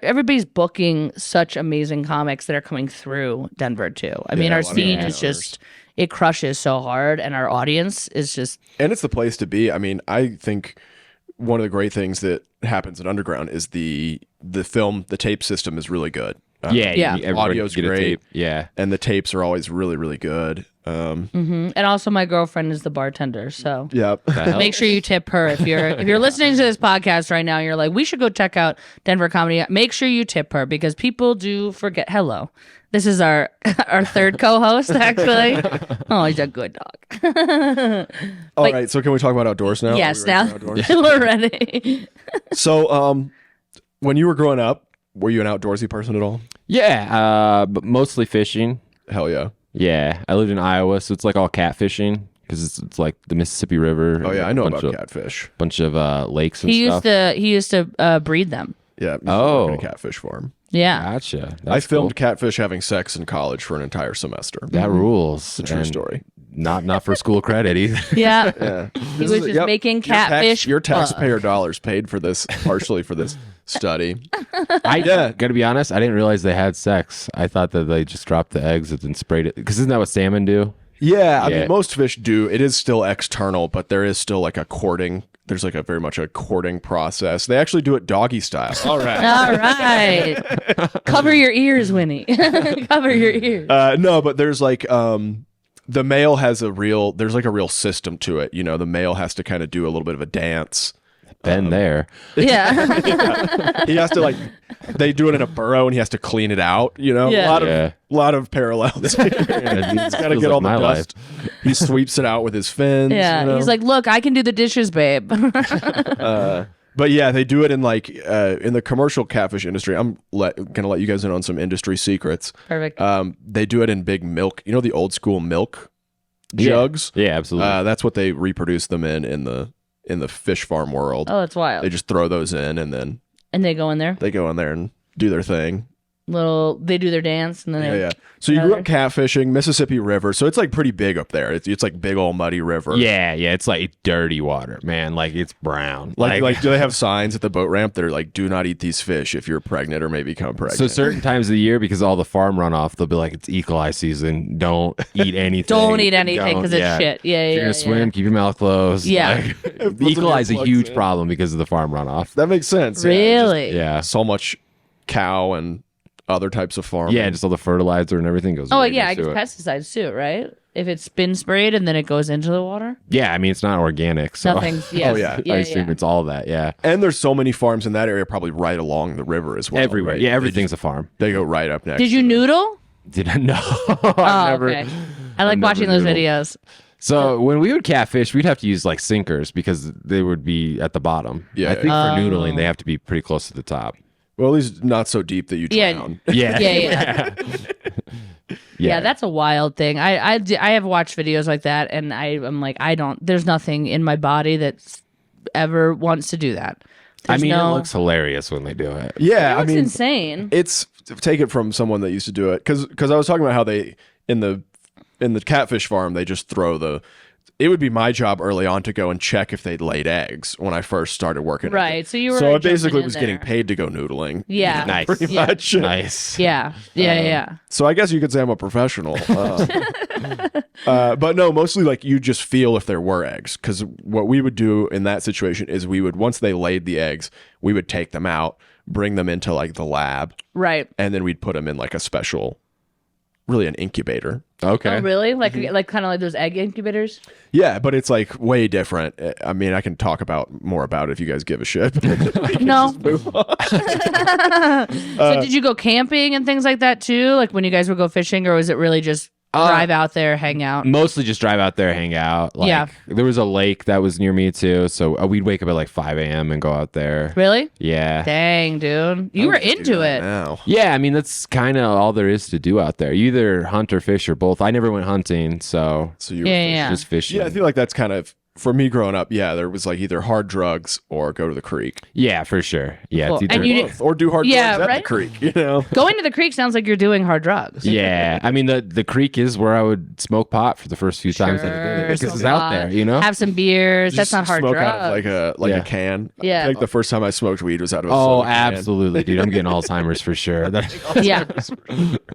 everybody's booking such amazing comics that are coming through Denver too. I mean, a our lot of scene good is just, it crushes so hard, and our audience is just, And it's the place to be. I mean, I think one of the great things that happens at Underground is the tape system is really good. Yeah. Audio's get a great. tape. Yeah. And the tapes are always really, really good. and also my girlfriend is the bartender, so. Yeah. Make sure you tip her if you're listening to this podcast right now and you're like, we should go check out Denver Comedy. Make sure you tip her, because people do forget. Hello. This is our third co-host, actually. Oh, he's a good dog. All right. So can we talk about outdoors now? Yes, Are we ready now for outdoors? we're ready. So, when you were growing up, were you an outdoorsy person at all? Yeah. But mostly fishing. Hell yeah. Yeah. I lived in Iowa, so it's like all catfishing because it's like the Mississippi River. Oh yeah, I know about bunch of catfish. Bunch of lakes and He stuff. used to breed them. Yeah. Oh. In a catfish farm. Yeah. Gotcha. I That's filmed cool. catfish having sex in college for an entire semester. That rules. It's a true And story. Not for school credit either. Yeah. Yeah. He was just making catfish. Your taxpayer dollars paid for this, partially for this study. I gotta be honest, I didn't realize they had sex. I thought that they just dropped the eggs and then sprayed it. Because isn't that what salmon do? Yeah, I Yeah. mean, most fish do. It is still external, but there is still like a courting there's like a very much a courting process. They actually do it doggy style. All right. All right. Cover your ears, Winnie. Cover your ears. No, but there's like the male has there's like a real system to it. You know, the male has to kind of do a little bit of a dance. Been there. Yeah. He has to like, they do it in a burrow and he has to clean it out. You know, Yeah. a lot of parallels. He's got to get all the dust. He sweeps it out with his fins. Yeah. You know? He's like, look, I can do the dishes, babe. But yeah, they do it in like in the commercial catfish industry. I'm gonna let you guys in on some industry secrets. Perfect. They do it in big milk. You know the old school milk jugs. Yeah, absolutely. That's what they reproduce them in the fish farm world. Oh, that's wild. They just throw those in and then they go in there. they go in there and do their thing. They do their dance and then Yeah. So you grew up catfishing, Mississippi River. So it's like pretty big up there. It's like big old muddy river. Yeah, it's like dirty water, man. Like it's brown. Like do they have signs at the boat ramp that are like, do not eat these fish if you're pregnant or may become pregnant? So certain times of the year, because all the farm runoff, they'll be like, it's E. coli season. Don't eat anything. Don't eat anything because it's shit. Yeah, If you're gonna swim, keep your mouth closed. Yeah. Like, E. coli is a huge problem because of the farm runoff. That makes sense. Really? Yeah. So much cow and other types of farming. Yeah, just all the fertilizer and everything goes. Oh, right yeah, I into guess it. pesticides too, right? If it's been sprayed and then it goes into the water? Yeah, I mean, it's not organic. So Nothing's, yes. Oh, yeah. I assume it's all that. Yeah. And there's so many farms in that area, probably right along the river as well. Everywhere. Right? Yeah, everything's a farm. They go right up next. Did you noodle? Did I know? Oh, okay. I like watching those videos. So when we would catfish, we'd have to use like sinkers because they would be at the bottom. Yeah. I think for noodling, they have to be pretty close to the top. Well, at least not so deep that you drown. Yeah. Yeah. Yeah, that's a wild thing. I have watched videos like that, and I'm like, there's nothing in my body that ever wants to do that. I mean, it looks hilarious when they do it. Yeah, It's insane. It's take it from someone that used to do it because I was talking about how they in the catfish farm they just throw it would be my job early on to go and check if they'd laid eggs when I first started working. Right. So you were. So I basically jumping was in getting there. paid to go noodling. Yeah. Nice. Pretty much. Nice. Yeah. Yeah. So I guess you could say I'm a professional. But no, mostly like you just feel if there were eggs. Because what we would do in that situation is once they laid the eggs, we would take them out, bring them into like the lab. Right. And then we'd put them in like a special, really an incubator. Okay. Oh, really? Like kind of like those egg incubators? Yeah, but it's like way different. I mean, I can talk more about it if you guys give a shit. No. So did you go camping and things like that too? Like when you guys would go fishing, or was it really just drive out there, hang out? Mostly just drive out there, hang out. Like, Yeah. There was a lake that was near me too, so we'd wake up at like 5 a.m. and go out there. Really? Yeah. Dang, dude. You were into it. Now. Yeah, I mean that's kind of all there is to do out there. You either hunt or fish or both. I never went hunting, so So you were Yeah. just fishing. Yeah, I feel like that's kind of for me growing up. Yeah, there was like either hard drugs or go to the creek. Yeah, for sure. Yeah, Cool. it's either And you Both. Or do hard Yeah, drugs at right? the creek. You know. Going to the creek sounds like you're doing hard drugs. Yeah, I mean the creek is where I would smoke pot for the first few times I did it because smoke it's out pot, there, you know. Have some beers. That's Just not hard smoke drugs. out of like Yeah. a can. Yeah. I think the first time I smoked weed was out of a Oh, soda can. absolutely, dude. I'm getting Alzheimer's for sure. Yeah.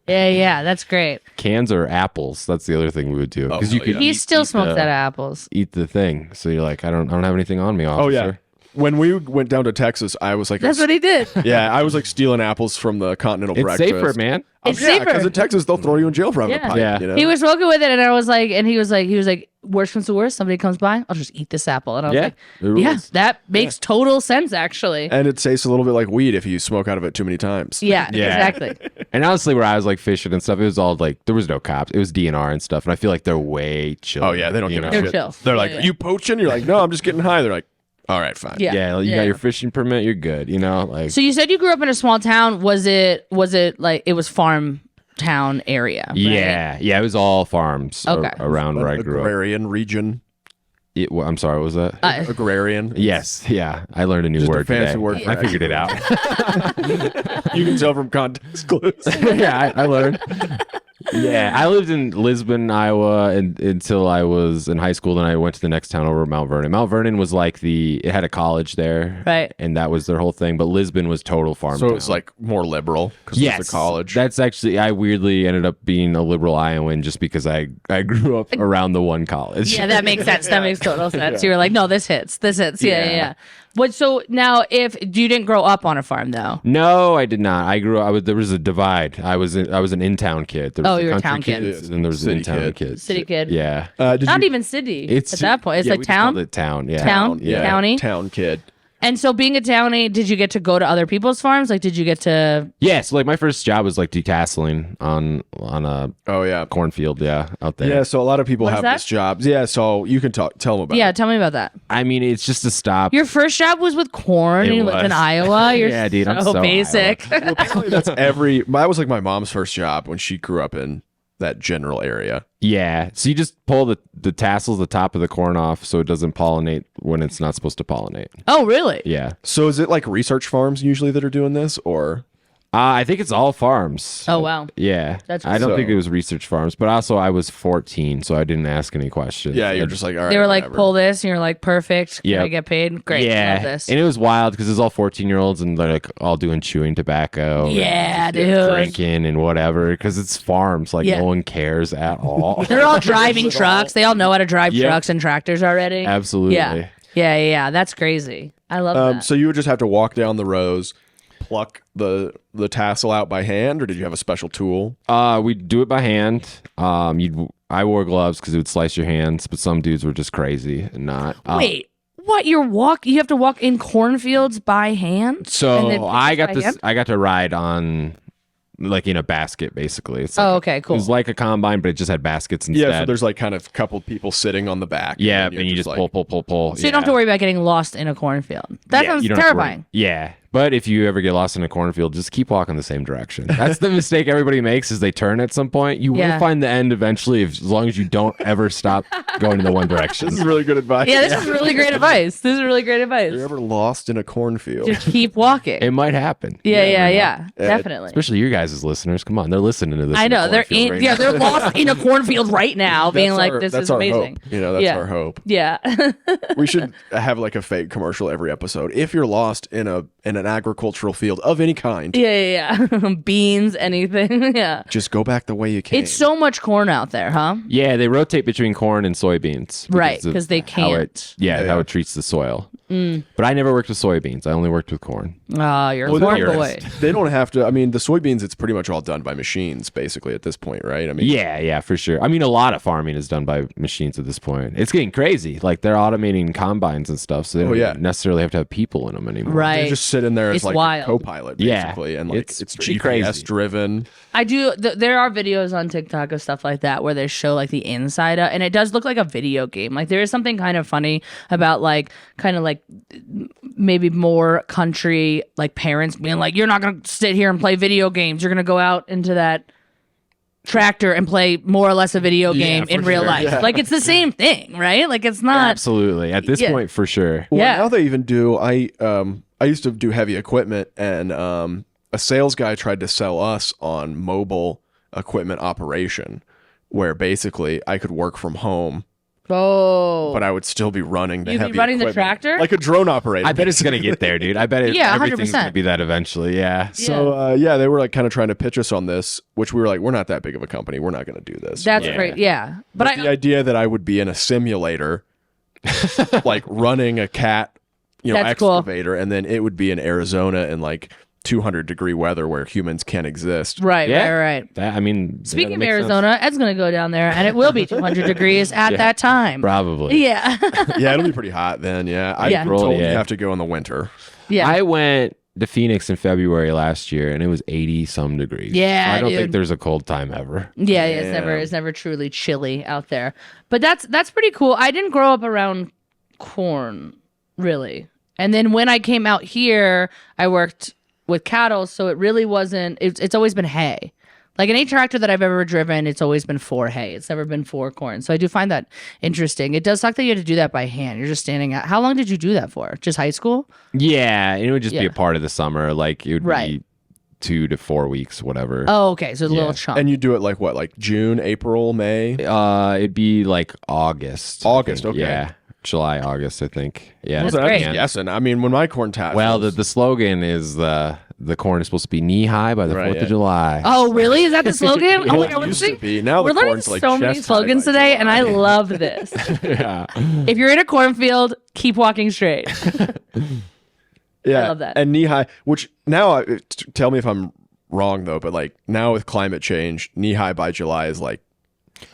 Yeah. That's great. Cans or apples. That's the other thing we would do because you hell could yeah. He eat, still eat smokes the- that apples. eat the thing. So you're like, I don't have anything on me, officer. Oh yeah. When we went down to Texas, I was like, That's what he did. yeah, I was like stealing apples from the continental It's breakfast. safer, man. It's Yeah, because safer. in Texas they'll throw you in jail for having Yeah. a pipe. Yeah. You know? He was smoking with it, and I was like, he was like, worst comes to worst, somebody comes by, I'll just eat this apple, and I was Yeah, like, it rules. yeah, that makes total sense, actually. and it tastes a little bit like weed if you smoke out of it too many times. Yeah, Yeah. exactly. And honestly, where I was like fishing and stuff, it was all like there was no cops. It was DNR and stuff, and I feel like they're way chill. Oh yeah, they don't you give a know? They're shit. chill. They're like, Yeah. "Are you poaching?" You're like, "No, I'm just getting high." They're like, "All right, fine." Yeah. Yeah, you got your fishing permit, you're good. You know, like So you said you grew up in a small town. Was it like it was farm town area? Right? yeah, it was all farms Okay. around where I grew up. Agrarian region. I'm sorry, what was that? Agrarian. Yes, yeah, I learned a new Just a word fancy today. word for I figured it out. You can tell from context clues. Yeah, I learned. Yeah, I lived in Lisbon, Iowa, until I was in high school. Then I went to the next town over, Mount Vernon. Mount Vernon was like it had a college there, right? And that was their whole thing. But Lisbon was total farm. So town. it was like more liberal because it was a college. That's actually, I weirdly ended up being a liberal Iowan just because I grew up around the one college. Yeah, that makes sense. That makes total sense. You were like, no, this hits. Yeah. What? So now, if you didn't grow up on a farm though? No, I did not. I grew up. There was a divide. I was an in-town kid. There was you were a country town kid. kids, and there was an in-town kid. City kid. Yeah. Not even city. At that point, it's like we just town. called it town. Yeah. Town. Yeah. County. Town kid. And so, being a townie, did you get to go to other people's farms? Like, did you get to? Yeah. So, like, my first job was like detasseling on a cornfield. Yeah, out there. Yeah. So a lot of people What is have that? this job. Yeah. So you can tell them about. Yeah, it. tell me about that. I mean, it's just a stop. Your first job was with corn. It And you lived in was. Iowa. You're Yeah, dude, I'm so so basic. Well, apparently that's that was like my mom's first job when she grew up in that general area. Yeah. So you just pull the tassels, the top of the corn off, so it doesn't pollinate when it's not supposed to pollinate. Oh, really? Yeah. So is it like research farms usually that are doing this, or? I think it's all farms. Oh, wow. Yeah. That's I don't so- think it was research farms, but also I was 14, so I didn't ask any questions. Yeah, you're just like, all right. They were like, whatever. pull this, and you're like, perfect. Can Yep. I get paid? Great. Yeah. Love this. And it was wild because it was all 14-year-olds and they're like all doing chewing tobacco. Yeah, and dude. drinking and whatever because it's farms. Like Yeah. no one cares at all. They're all driving trucks. They all know how to drive Yep. trucks and tractors already. Absolutely. Yeah. That's crazy. I love that. So you would just have to walk down the rows, pluck the tassel out by hand, or did you have a special tool? We'd do it by hand. I wore gloves because it would slice your hands, but some dudes were just crazy and not. Wait, what? You have to walk in cornfields by hand? And then So pick I this got by hand? I got to ride on like in a basket basically. It's like Oh, okay, cool. It was like a combine, but it just had baskets instead. Yeah, so there's like kind of a couple people sitting on the back. yeah, and and you just like, pull. So you don't have to worry about getting lost in a cornfield. That sounds you don't have to worry. terrifying. Yeah, but if you ever get lost in a cornfield, just keep walking the same direction. That's the mistake everybody makes is they turn at some point. You Yeah. will find the end eventually as long as you don't ever stop going in the one direction. This is really good advice. Yeah, this is really great advice. You're ever lost in a cornfield? Just keep walking. It might happen. Yeah. Definitely. Especially you guys as listeners. Come on, they're listening to this. I in the know they're cornfield right now. they're lost in a cornfield right now, being like, "This that's is our amazing." Hope. You know, that's Yeah. our hope. Yeah, We should have like a fake commercial every episode. If you're lost in an agricultural field of any kind, yeah. Beans, anything. Yeah, just go back the way you came. it's so much corn out there, huh? Yeah, they rotate between corn and soybeans. Right, of 'cause they how can't. it- yeah, Yeah. how it treats the soil. But I never worked with soybeans. I only worked with corn. Oh, you're a Well, corn they're- boy. They don't have to. I mean, the soybeans, it's pretty much all done by machines, basically, at this point, right? I mean, Yeah, for sure. I mean, a lot of farming is done by machines at this point. It's getting crazy. Like they're automating combines and stuff, so they don't necessarily have to have people in them anymore. Right. they just sit in there as It's like wild. a co-pilot, Yeah. basically, and like It's it's pretty GPS crazy. driven. I do. There are videos on TikTok of stuff like that where they show like the inside, and it does look like a video game. Like there is something kind of funny about like kind of like maybe more country like parents being like, "You're not gonna sit here and play video games. You're gonna go out into that tractor and play more or less a video game for in real sure. life." Yeah. Like it's the same thing, right? Like it's not. Absolutely. At this Yeah. point, for sure. Well, Yeah. now they even do. I used to do heavy equipment, and a sales guy tried to sell us on mobile equipment operation, where basically I could work from home, Oh, but I would still be running the You'd be heavy running the equipment. tractor? like a drone operator. I bet it's gonna get there, dude. I bet it, Yeah, everything's 100%. gonna be that eventually. Yeah. So they were like kind of trying to pitch us on this, which we were like, we're not that big of a company, we're not going to do this. that's Yeah. great. Yeah, but The idea that I would be in a simulator, like running a cat, That's cool. excavator, and then it would be in Arizona in like 200-degree weather where humans can't exist. right. That, I mean, Speaking that of makes sense. Arizona, Ed's going to go down there, and it will be 200 degrees at that time. Probably. Yeah. Yeah, it'll be pretty hot then. Yeah, I Yeah. told you Yeah. have to go in the winter. Yeah. I went to Phoenix in February last year, and it was 80 some degrees. Yeah, I don't dude. think there's a cold time ever. Yeah, it's never truly chilly out there. But that's pretty cool. I didn't grow up around corn, really. And then when I came out here, I worked with cattle, so it really wasn't it's always been hay. Like any tractor that I've ever driven, it's always been for hay. It's never been for corn. So I do find that interesting. It does suck that you had to do that by hand. You're just standing out. How long did you do that for? Just high school? Yeah, it would just be Yeah. a part of the summer. Like it would Right. be 2 to 4 weeks, whatever. Oh, okay. So a little chunk. And you do it like what, like June, April, May? It'd be like August. August, okay. Yeah. July, August, I think. Yeah. That's So great. I'm just guessing. I mean, when my corn tassels. Well, the slogan is the corn is supposed to be knee high by the 4th of July. Oh, really? Is that the slogan? Oh my It God, used to be. Now we're the learning corn's like so many chest slogans high by today, July. and I love this. Yeah. If you're in a cornfield, keep walking straight. Yeah, I love that. And knee high, which now, tell me if I'm wrong though, but like now with climate change, knee high by July is like.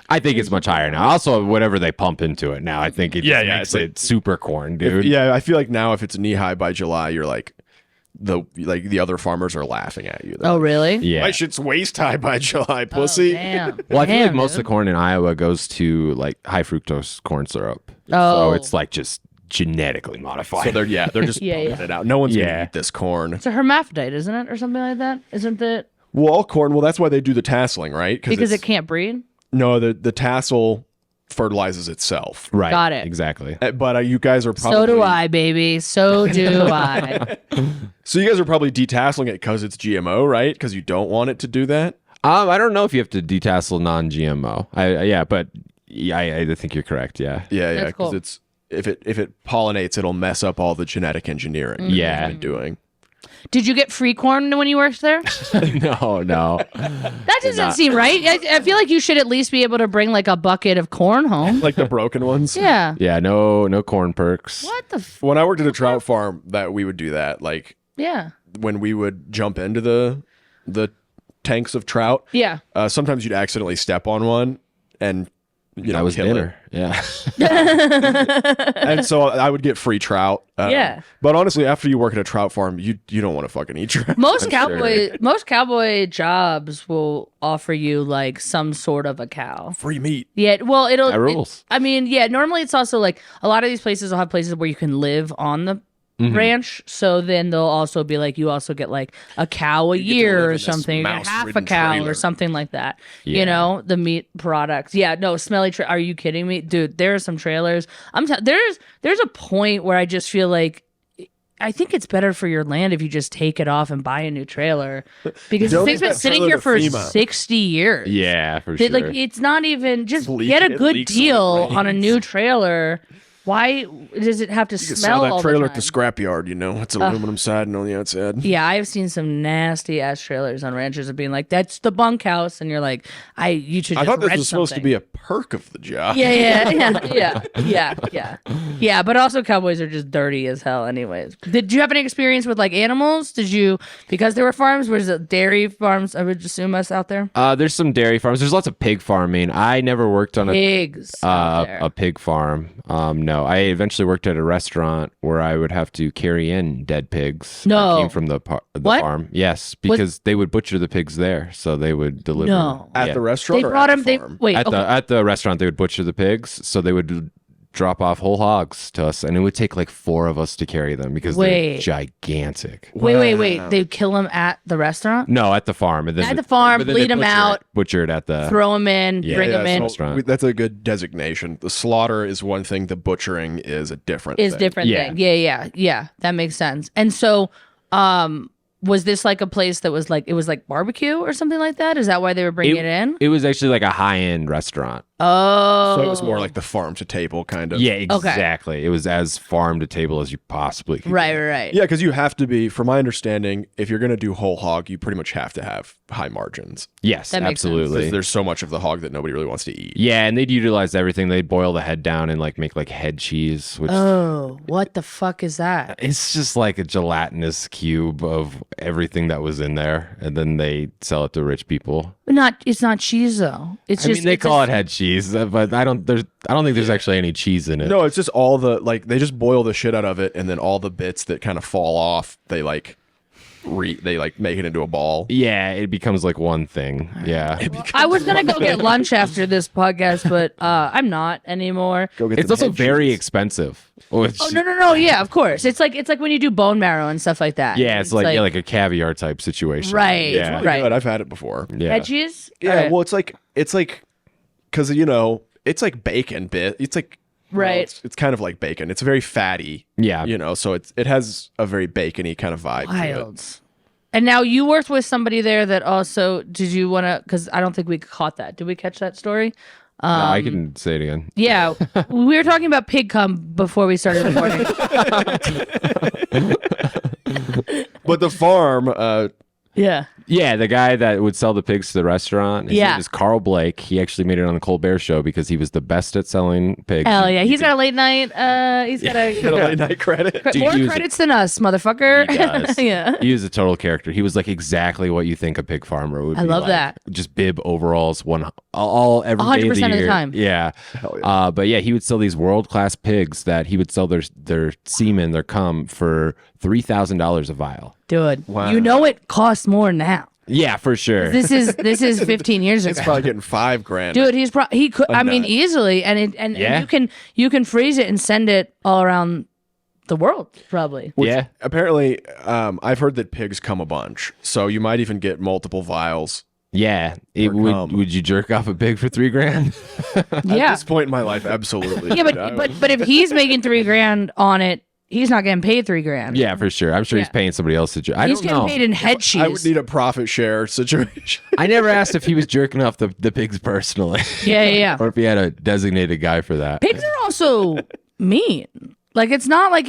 I think it's much higher now. Also, whatever they pump into it now, I think it just makes it's it super corn, dude. I feel like now if it's knee high by July, you're like the other farmers are laughing at you. They're Oh, like, really? Yeah. my shit's waist high by July, pussy. Damn. Well, I feel like Damn, most of dude. the corn in Iowa goes to like high fructose corn syrup. Oh. So it's like just genetically modified. So they're just Yeah, pumping yeah. it out. No one's Yeah. gonna eat this corn. It's a hermaphrodite, isn't it? Or something like that? Isn't it? Well, all corn. Well, that's why they do the tasseling, right? Because it's- it can't breed? No, the tassel fertilizes itself. right. Got it. Exactly. But you guys are probably. So do I, baby. So do I. So you guys are probably detasseling it because it's GMO, right? Because you don't want it to do that. I don't know if you have to detassel non-GMO. I think you're correct. Yeah. Yeah, That's because cool. it's if it pollinates, it'll mess up all the genetic engineering. that Yeah. we've been doing. Did you get free corn when you worked there? No. That doesn't seem right. I feel like you should at least be able to bring like a bucket of corn home. Like the broken ones. Yeah. Yeah. No corn perks. What the? When I worked at a trout farm, that we would do that. Like Yeah. when we would jump into the tanks of trout. Yeah. Sometimes you'd accidentally step on one, and That was kill dinner. Yeah. it. And so I would get free trout. Yeah. But honestly, after you work at a trout farm, you don't want to fucking eat trout. Most cowboy jobs will offer you like some sort of a cow. Free meat. Yeah, well, That rules. I mean, yeah, normally it's also like a lot of these places will have places where you can live on the ranch. So then they'll also be like, you also get like a cow a get to year live or in this something, you get half a mouse-ridden cow trailer. or something like that. Yeah. You know, the meat products. Yeah, no, smelly. Are you kidding me, dude? There are some trailers. There's a point where I just feel like I think it's better for your land if you just take it off and buy a new trailer because the Donate thing's been that sitting trailer here to for FEMA. 60 years. Yeah, for sure. Like it's not even just leak get a it, good leaks deal when it on a new trailer. Why does it have to You can smell sell all that trailer the at the time? scrapyard, it's aluminum siding on the outside. Yeah, I've seen some nasty ass trailers on ranches of being like, "That's the bunkhouse," and you're like, you should. Just I thought this rent was supposed to something. be a perk of the job. Yeah. But also, cowboys are just dirty as hell, anyways. Did you have any experience with like animals? Did you because there were farms? Was it dairy farms? I would assume us out there. There's some dairy farms. There's lots of pig farming. I never worked on Pigs. out there. a pig farm. No, I eventually worked at a restaurant where I would have to carry in dead pigs. No. that came from the What? farm. Yes, because they would butcher the pigs there, so they would deliver. No. At Yeah. the restaurant They or brought at them. the farm? At the restaurant, they would butcher the pigs, so they would drop off whole hogs to us, and it would take like 4 of us to carry them because Wait. they're gigantic. Wait. They kill them at the restaurant. No, at the farm. And then At the farm, but then bleed they 'em butcher out. it- Butchered at the. Throw them in. Yeah. Bring them in. restaurant. That's a good designation. The slaughter is one thing. The butchering is a different Is thing. different Yeah. thing. Yeah. That makes sense. And so, was this like a place that was like it was like barbecue or something like that? Is that why they were bringing it in? It was actually like a high-end restaurant. Oh, So it was more like the farm to table kind of. Yeah, exactly. It was as farm to table as you possibly could. right. Yeah, because you have to be, from my understanding, if you're going to do whole hog, you pretty much have to have high margins. Yes, That makes sense. absolutely. Because there's so much of the hog that nobody really wants to eat. Yeah, and they'd utilize everything. They'd boil the head down and like make like head cheese, which Oh, what the fuck is that? it's just like a gelatinous cube of everything that was in there, and then they sell it to rich people. It's not cheese though. It's I just mean, they it's call a- it head cheese, but I don't think there's actually any cheese in it. No, it's just all the, like, they just boil the shit out of it, and then all the bits that kind of fall off, they like make it into a ball. Yeah, it becomes like one thing. Yeah. I was gonna go get lunch after this podcast, but I'm not anymore. Go get It's some also head very cheese. expensive. Which, Oh no! Yeah, of course. It's like when you do bone marrow and stuff like that. yeah, it's like a caviar type situation. Right. Yeah. Right. Good. I've had it before. Yeah. head cheese. Yeah, Alright. well, it's like, because it's like bacon bit. It's like Right. It's kind of like bacon. It's very fatty. Yeah. So it has a very bacony kind of vibe. To it. Wild. And now you worked with somebody there that also, did you want to, because I don't think we caught that. Did we catch that story? No, I can say it again. Yeah. We were talking about pig cum before we started recording. But the farm, Yeah. Yeah, the guy that would sell the pigs to the restaurant. His Yeah. name is Carl Blake. He actually made it on the Colbert Show because he was the best at selling pigs. Hell yeah. He's got a late night. He's got a late night credit. Dude, more he was- credits than us, motherfucker. He does. Yeah. He was a total character. He was like exactly what you think a pig farmer would be. I love like. that. Just bib overalls, every day of the 100% of the year. time. Yeah. Hell yeah. But yeah, he would sell these world class pigs that he would sell their semen, their cum for $3,000 a vial. Dude, Wow. you know it costs more now. Yeah, for sure. This is 15 years It's ago. probably getting $5,000. Dude, he could. I mean, nut. easily, and Yeah. you can freeze it and send it all around the world, probably. Yeah. Apparently, I've heard that pigs come a bunch, so you might even get multiple vials. Yeah. cum. Would you jerk off a pig for $3,000? At Yeah, this point in my life, absolutely. yeah, dude. I would- but if he's making $3,000 on it, he's not getting paid $3,000. Yeah, for sure. I'm sure he's Yeah. paying somebody else to jerk. I he's don't getting know. paid in head cheese. I would need a profit share situation. I never asked if he was jerking off the pigs personally. yeah. Or if he had a designated guy for that. Pigs are also mean. Like it's not like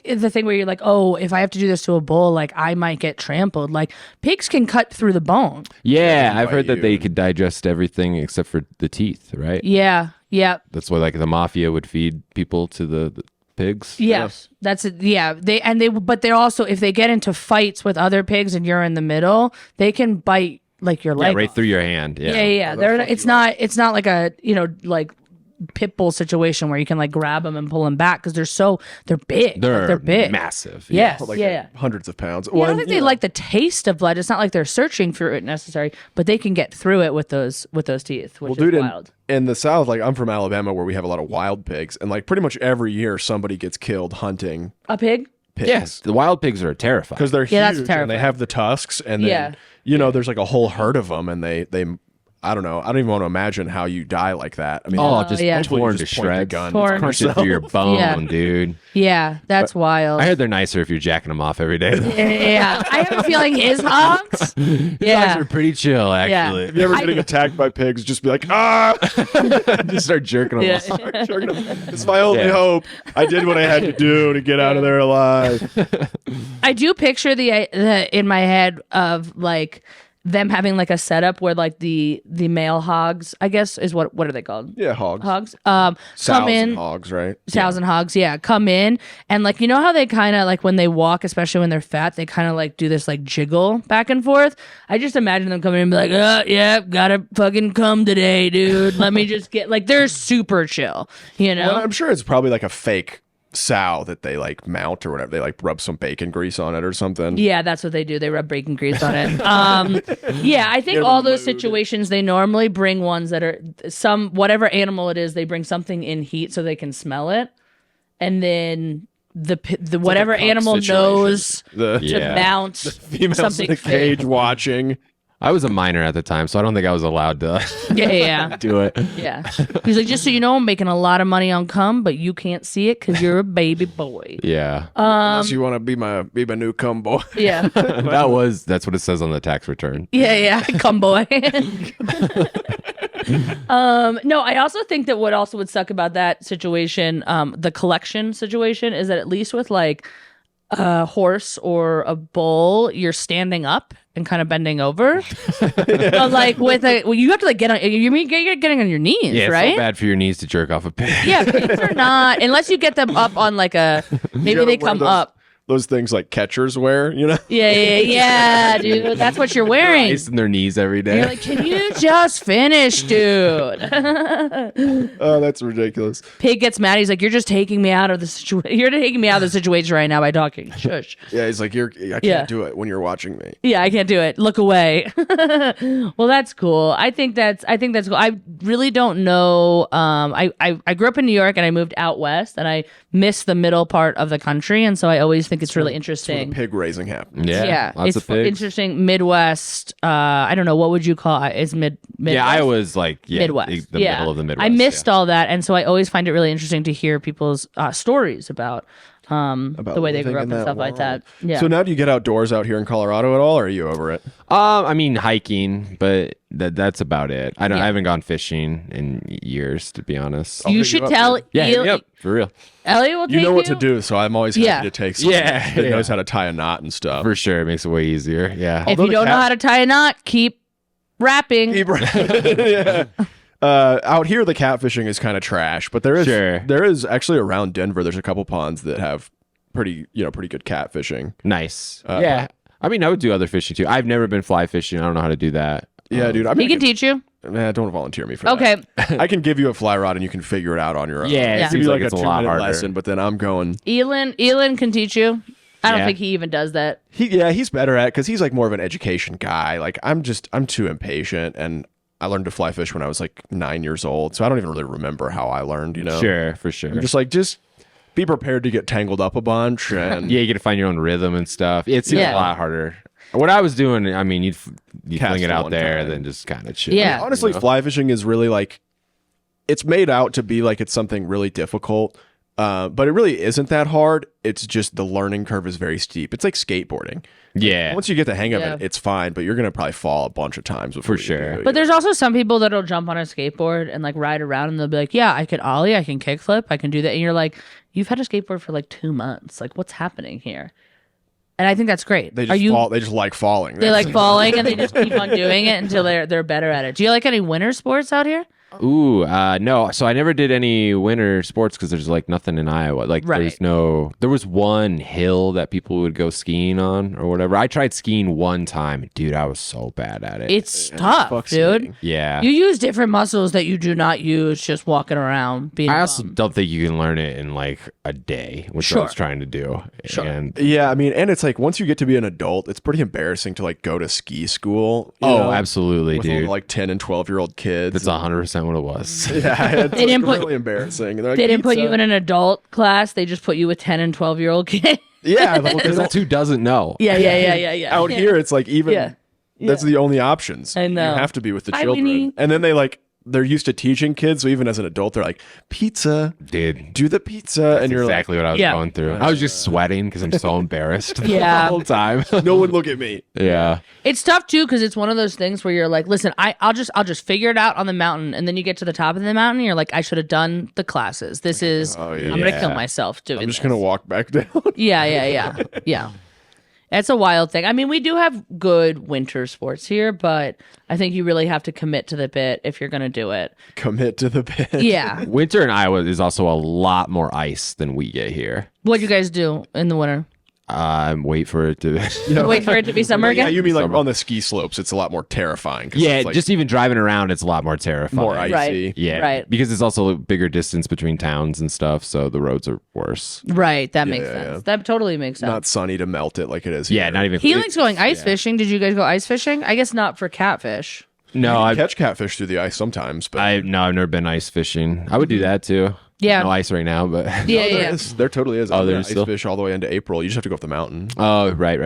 the thing where you're like, oh, if I have to do this to a bull, like I might get trampled. Like pigs can cut through the bone. Yeah, I've bite heard that you. they could digest everything except for the teeth, right? Yeah. That's why like the mafia would feed people to the pigs. Yes, that's it. Yeah, but they're also, if they get into fights with other pigs and you're in the middle, they can bite like your Yeah, leg right off. through your hand. Yeah. Yeah. It's not like a like pit bull situation where you can like grab them and pull them back because they're big. They're big. massive. Yes. Like yeah. hundreds of pounds. Yeah, I don't think they like the taste of blood. It's not like they're searching for it necessarily, but they can get through it with those teeth, which is wild. In the South, like I'm from Alabama, where we have a lot of wild pigs, and like pretty much every year somebody gets killed hunting A pig? pigs. Yes, the wild pigs are terrifying. Because they're Yeah, that's huge and terrifying. they have the tusks, and then there's like a whole herd of them, and they I don't know. I don't even want to imagine how you die like that. I mean, just yeah. torn to just point the shreds. gun. Torn. Crunch it through your bone, Yeah. dude. Yeah, that's wild. I heard they're nicer if you're jacking them off every day. Yeah, I have a feeling his hogs. Guys Yeah. are pretty chill, actually. if you're ever getting attacked by pigs, just be like, ah, Just start jerking them Yeah. off. it's my only Yeah. hope. I did what I had to do to get out of there alive. I do picture the in my head of like them having like a setup where like the male hogs, I guess is what are they called? Yeah, hogs. Hogs. Sows Come in. and hogs, right? Sows and hogs, yeah, come in and like you know how they kind of like when they walk, especially when they're fat, they kind of like do this like jiggle back and forth. I just imagine them coming in and be like, yeah, gotta fucking come today, dude. Let me just get like they're super chill, you know. Well, I'm sure it's probably like a fake sow that they like mount or whatever. They like rub some bacon grease on it or something. Yeah, that's what they do. They rub bacon grease on it. Yeah, I think all those situations they normally bring ones that are whatever animal it is, they bring something in heat so they can smell it, and then the whatever like a animal cuck knows situation. to Yeah. mount Females something in the fake. cage watching. I was a minor at the time, so I don't think I was allowed to Yeah. do it. Yeah. He's like, just so you know, I'm making a lot of money on cum, but you can't see it because you're a baby boy. Yeah. Unless you want to be my new cum boy. Yeah. That's what it says on the tax return. Yeah. Cum boy. No, I also think that what also would suck about that situation, the collection situation, is that at least with like a horse or a bull, you're standing up and kind of bending over. But like you have to like get on. You're getting on your knees, Yeah, it's right? so bad for your knees to jerk off a pig. Yeah, pigs are not unless you get them up on like a maybe You they ever wear come up. Those things like catchers wear, you know? Yeah, dude. That's what you're wearing. Icing their knees every day. You're like, can you just finish, dude? Oh, that's ridiculous. Pig gets mad. He's like, you're just taking me out of the situation. You're taking me out of the situation right now by talking. Shush. Yeah, he's like, I can't do it when you're watching me. Yeah, I can't do it. Look away. Well, that's cool. I think that's cool. I really don't know. I grew up in New York and I moved out west and I missed the middle part of the country, and so I always think it's really interesting. Pig raising happens. Yeah, lots it's of pigs. interesting. Midwest. I don't know what would you call it. Is Midwest? Yeah, I was like Midwest. the middle of the Midwest. I missed all that, and so I always find it really interesting to hear people's stories about the way they grew up and stuff like that. Yeah. So now do you get outdoors out here in Colorado at all, or are you over it? I mean hiking, but that's about it. I haven't gone fishing in years, to be honest. You should tell. Yeah, hit me up, for real. Elliot will take you know what to do, so I'm always happy to take someone that Yeah. knows how to tie a knot and stuff. For sure, it makes it way easier. Yeah. If you don't know how to tie a knot, keep rapping. Yeah. Out here, the catfishing is kind of trash, but there is actually around Denver. There's a couple ponds that have pretty good catfishing. Nice. Yeah. I mean, I would do other fishing too. I've never been fly fishing. I don't know how to do that. Yeah, dude. He can teach you. Don't volunteer me for Okay. that. I can give you a fly rod and you can figure it out on your own. Yeah, it Give seems you like like it's a a lot 2-minute harder. lesson, but then I'm going. Elin can teach you. I don't Yeah. think he even does that. He's better at it because he's like more of an education guy. Like I'm too impatient, and I learned to fly fish when I was like 9 years old, so I don't even really remember how I learned. Sure, for sure. I'm just be prepared to get tangled up a bunch, and Yeah, you got to find your own rhythm and stuff. It seems a lot harder. What I was doing, I mean, you Cast fling it it out one there, time. then just kind of chill. Yeah. honestly, fly fishing is really like it's made out to be like it's something really difficult. But it really isn't that hard. It's just the learning curve is very steep. It's like skateboarding. Yeah. Once you get the hang of Yeah. it, it's fine, but you're going to probably fall a bunch of times. before For you sure. do it. But there's also some people that'll jump on a skateboard and like ride around and they'll be like, yeah, I can ollie, I can kickflip, I can do that. And you're like, you've had a skateboard for like 2 months. Like, what's happening here? And I think that's great. They just fall. They just like falling. They like falling and they just keep on doing it until they're better at it. Do you like any winter sports out here? Ooh, no. So I never did any winter sports because there's like nothing in Iowa. Like Right. there was one hill that people would go skiing on or whatever. I tried skiing one time. Dude, I was so bad at it. It's tough, dude. skiing. Yeah. You use different muscles that you do not use just walking around being I a also bum. don't think you can learn it in like a day, which I was trying to do. Sure. And Yeah, I mean, and it's like once you get to be an adult, it's pretty embarrassing to like go to ski school. you oh, know, absolutely, with all dude. the, like 10 and 12-year-old kids. That's 100% what it was. Yeah, it's They didn't really embarrassing. And they're like, They didn't put you "Pizza." in an adult class. They just put you with 10 and 12-year-old kids. Yeah, Because that's who doesn't know. Yeah. out here it's like even Yeah. that's the only options. I know. You have to be with the Hi, children. Winnie. And then they're used to teaching kids, so even as an adult they're like, pizza, Dude. do the pizza. That's and you're exactly what I was Yeah. going through. I was just sweating because I'm so embarrassed Yeah. the whole time. like, no one look at me. Yeah. It's tough too because it's one of those things where you're like, listen, I'll just figure it out on the mountain, and then you get to the top of the mountain, and you're like, I should have done the classes. This is Oh, yeah. I'm gonna kill Yeah. myself doing. I'm just this. gonna walk back down. Yeah. It's a wild thing. I mean, we do have good winter sports here, but I think you really have to commit to the bit if you're gonna do it. Commit to the bit. Yeah. Winter in Iowa is also a lot more ice than we get here. What you guys do in the winter? Wait for it to. Wait for it to be summer Yeah, again. you mean like on the ski slopes it's a lot more terrifying. 'cause Yeah, it's, like, just even driving around, it's a lot more terrifying. more icy. Right. Yeah, Right. because it's also a bigger distance between towns and stuff, so the roads are worse. Right. That makes yeah, sense. yeah. That totally makes sense. Not sunny to melt it like it is Yeah, here. not even. He likes going ice fishing. Did you guys go ice fishing? I guess not for catfish. No, I I've catch catfish through the ice sometimes, but I've never been ice fishing. I would do that too. Yeah. No ice right now, but Yeah. there totally is. Oh, I'm gonna there's ice still- fish all the way into April. You just have to go up the mountain. oh, right.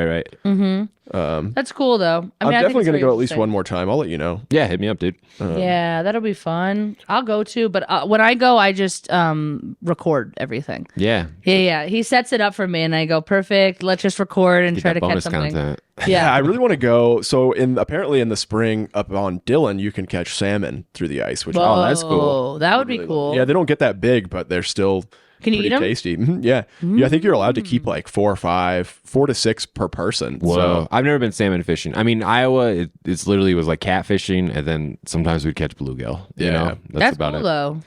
That's cool though. I mean, I'm I think definitely it's gonna very go at least interesting. one more time. I'll let you know. Yeah, hit me up, dude. Yeah, that'll be fun. I'll go too, but when I go, I just record everything. Yeah, Yeah. He sets it up for me, and I go, perfect. Let's just record and get try that to catch bonus something. content. Yeah, I Yeah. really want to go. So apparently in the spring up on Dillon, you can catch salmon through the ice, which Whoa, that's cool. That would be cool. yeah, they don't get that big, but they're still Can you pretty eat 'em? tasty. Mhm, yeah. Yeah, I think you're allowed to keep like 4 to 6 per person. Whoa, So I've never been salmon fishing. I mean, Iowa, it's literally was like catfishing, and then sometimes we'd catch bluegill. You Yeah. know, That's about cool it. though.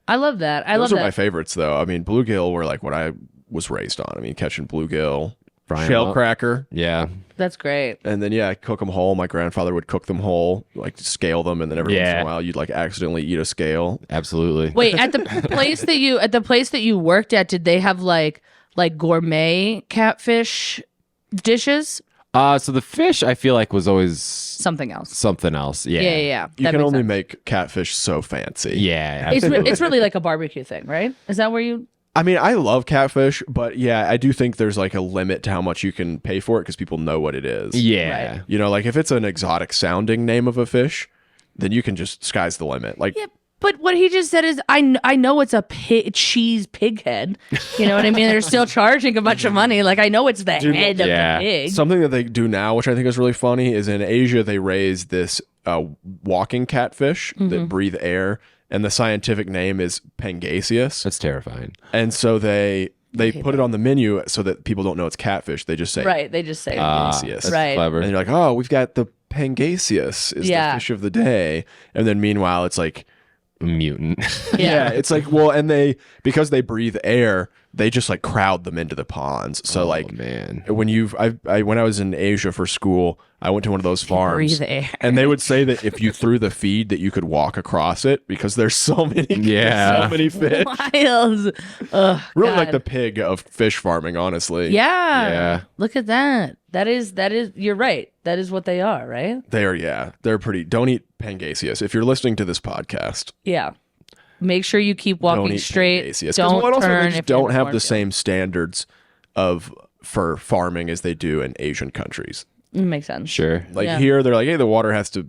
I love that. I those love are my that. favorites, though. I mean, bluegill were like what I was raised on. I mean, catching bluegill, Frying shell up. cracker, Yeah, That's great. and then yeah, cook them whole. My grandfather would cook them whole, like scale them, and then every once in Yeah. a while you'd like accidentally eat a scale. absolutely. Wait, at the place that you worked at, did they have like gourmet catfish dishes? So the fish, I feel like was always Something else. something else. Yeah, Yeah. You That can makes only sense. make catfish so fancy. Yeah, It's really like a barbecue thing, right? Is that where you? I mean, I love catfish, but yeah, I do think there's like a limit to how much you can pay for it because people know what it is. yeah. Right. You know, like if it's an exotic sounding name of a fish, then you can just sky's the limit. Like But what he just said is, I know it's a cheese pig head. You know what I mean? They're still charging a bunch of money. Like, I know it's the head of the pig. Something that they do now, which I think is really funny, is in Asia they raise this walking catfish that breathe air, and the scientific name is Pangasius. That's terrifying. And so they put it on the menu so that people don't know it's catfish. They just say They just say Pangasius. That's clever. And you're like, oh, we've got the Pangasius is the fish of the day, and then meanwhile it's like mutant. It's like, well, and because they breathe air, they just like crowd them into the ponds. So man, when when I was in Asia for school, I went to one of those farms, breathe air. and they would say that if you threw the feed, that you could walk across it because there's so many, so many fish. Wild. Really like the pig of fish farming, honestly. Yeah. Look at that. That is. You're right. That is what they are, right? They're pretty. Don't eat Pangasius if you're listening to this podcast. Yeah. Make sure you keep walking straight. Pangasius. Don't turn. They just don't have the same standards for farming as they do in Asian countries. Makes sense. Sure. Like here, they're like, hey, the water has to,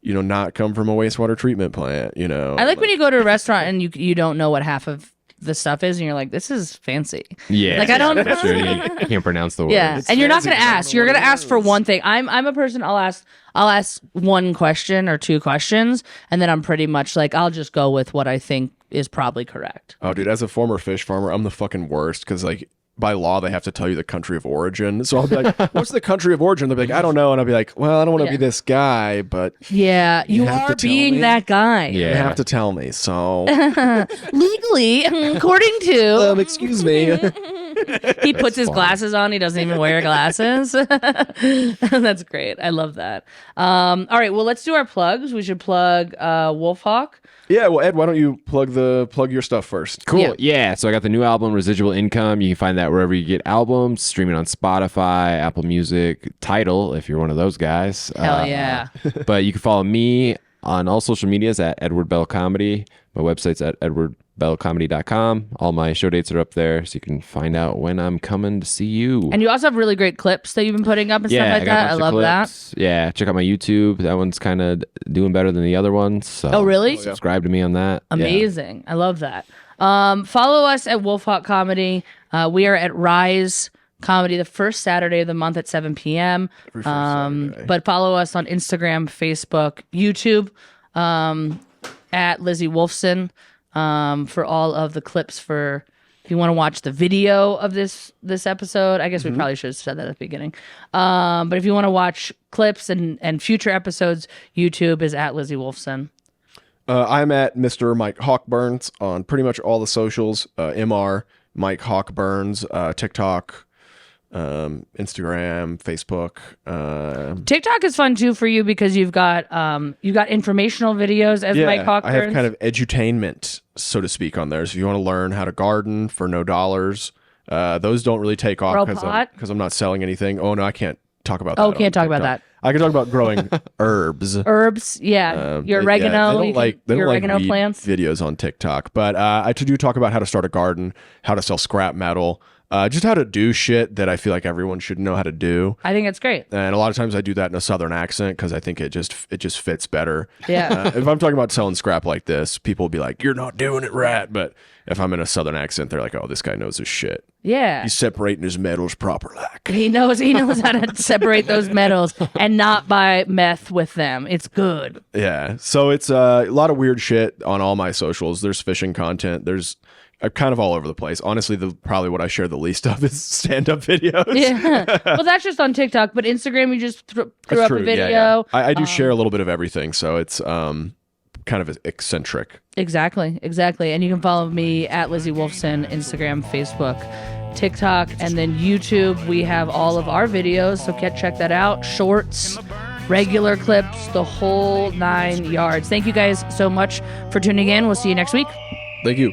not come from a wastewater treatment plant. I like when you go to a restaurant and you don't know what half of the stuff is, and you're like, this is fancy. Yeah. Like I don't. Sure, you can't pronounce the word. Yeah, and you're not going to ask. You're going to ask for one thing. I'm a person. I'll ask one question or two questions, and then I'm pretty much like, I'll just go with what I think is probably correct. Oh, dude, as a former fish farmer, I'm the fucking worst because like by law they have to tell you the country of origin. So I'll be like, what's the country of origin? They'll be like, I don't know, and I'll be like, well, I don't want to be this guy, but yeah, you have are to tell being me. that guy. You have to tell me. So Legally, according to. excuse me. He puts his glasses on. He doesn't even wear glasses. That's great. I love that. All right. Well, let's do our plugs. We should plug WolfHawk. Yeah. Well, Ed, why don't you plug your stuff first? Cool. Yeah. So I got the new album, Residual Income. You can find that wherever you get albums, streaming on Spotify, Apple Music, Tidal, if you're one of those guys. Hell yeah. But you can follow me on all social medias at Edward Bell Comedy. My website's at edwardbellcomedy.com. All my show dates are up there, so you can find out when I'm coming to see you. And you also have really great clips that you've been putting up and stuff like that. I love that. Yeah, check out my YouTube. That one's kind of doing better than the other ones. So oh, really? Subscribe to me on that. Amazing. Yeah. I love that. Follow us at WolfHawk Comedy. We are at Rise Comedy the first Saturday of the month at 7 p.m. But follow us on Instagram, Facebook, YouTube, at Lizzy Wolfson, for all of the clips for if you want to watch the video of this episode. I guess we probably should have said that at the beginning. But if you want to watch clips and future episodes, YouTube is at Lizzy Wolfson. I'm at Mr. Mike Hawkburns on pretty much all the socials. MR Mike Hawkburns, TikTok, Instagram, Facebook. TikTok is fun too for you because you've got informational videos as Mike Hawkburns. I have kind of edutainment, so to speak, on there. So if you want to learn how to garden for no dollars, those don't really take off because I'm not selling anything. Oh no, I can't talk about that. Oh, can't talk about that. I can talk about growing herbs. Yeah. Your oregano. They don't your like oregano plants. videos on TikTok, but I do talk about how to start a garden, how to sell scrap metal. Just how to do shit that I feel like everyone should know how to do. I think it's great. And a lot of times I do that in a Southern accent because I think it just fits better. Yeah. If I'm talking about selling scrap like this, people will be like, you're not doing it right. But if I'm in a Southern accent, they're like, oh, this guy knows his shit. Yeah. He's separating his metals proper like. He knows how to separate those metals and not buy meth with them. It's good. Yeah. So it's a lot of weird shit on all my socials. There's fishing content. There's kind of all over the place. Honestly, probably what I share the least of is stand-up videos. Yeah. Well, that's just on TikTok, but Instagram, you just threw up a video. Yeah. I do share a little bit of everything, so it's kind of eccentric. Exactly. And you can follow me at Lizzy Wolfson, Instagram, Facebook, TikTok, and then YouTube. We have all of our videos, so check that out. Shorts, regular clips, the whole 9 yards. Thank you guys so much for tuning in. We'll see you next week. Thank you.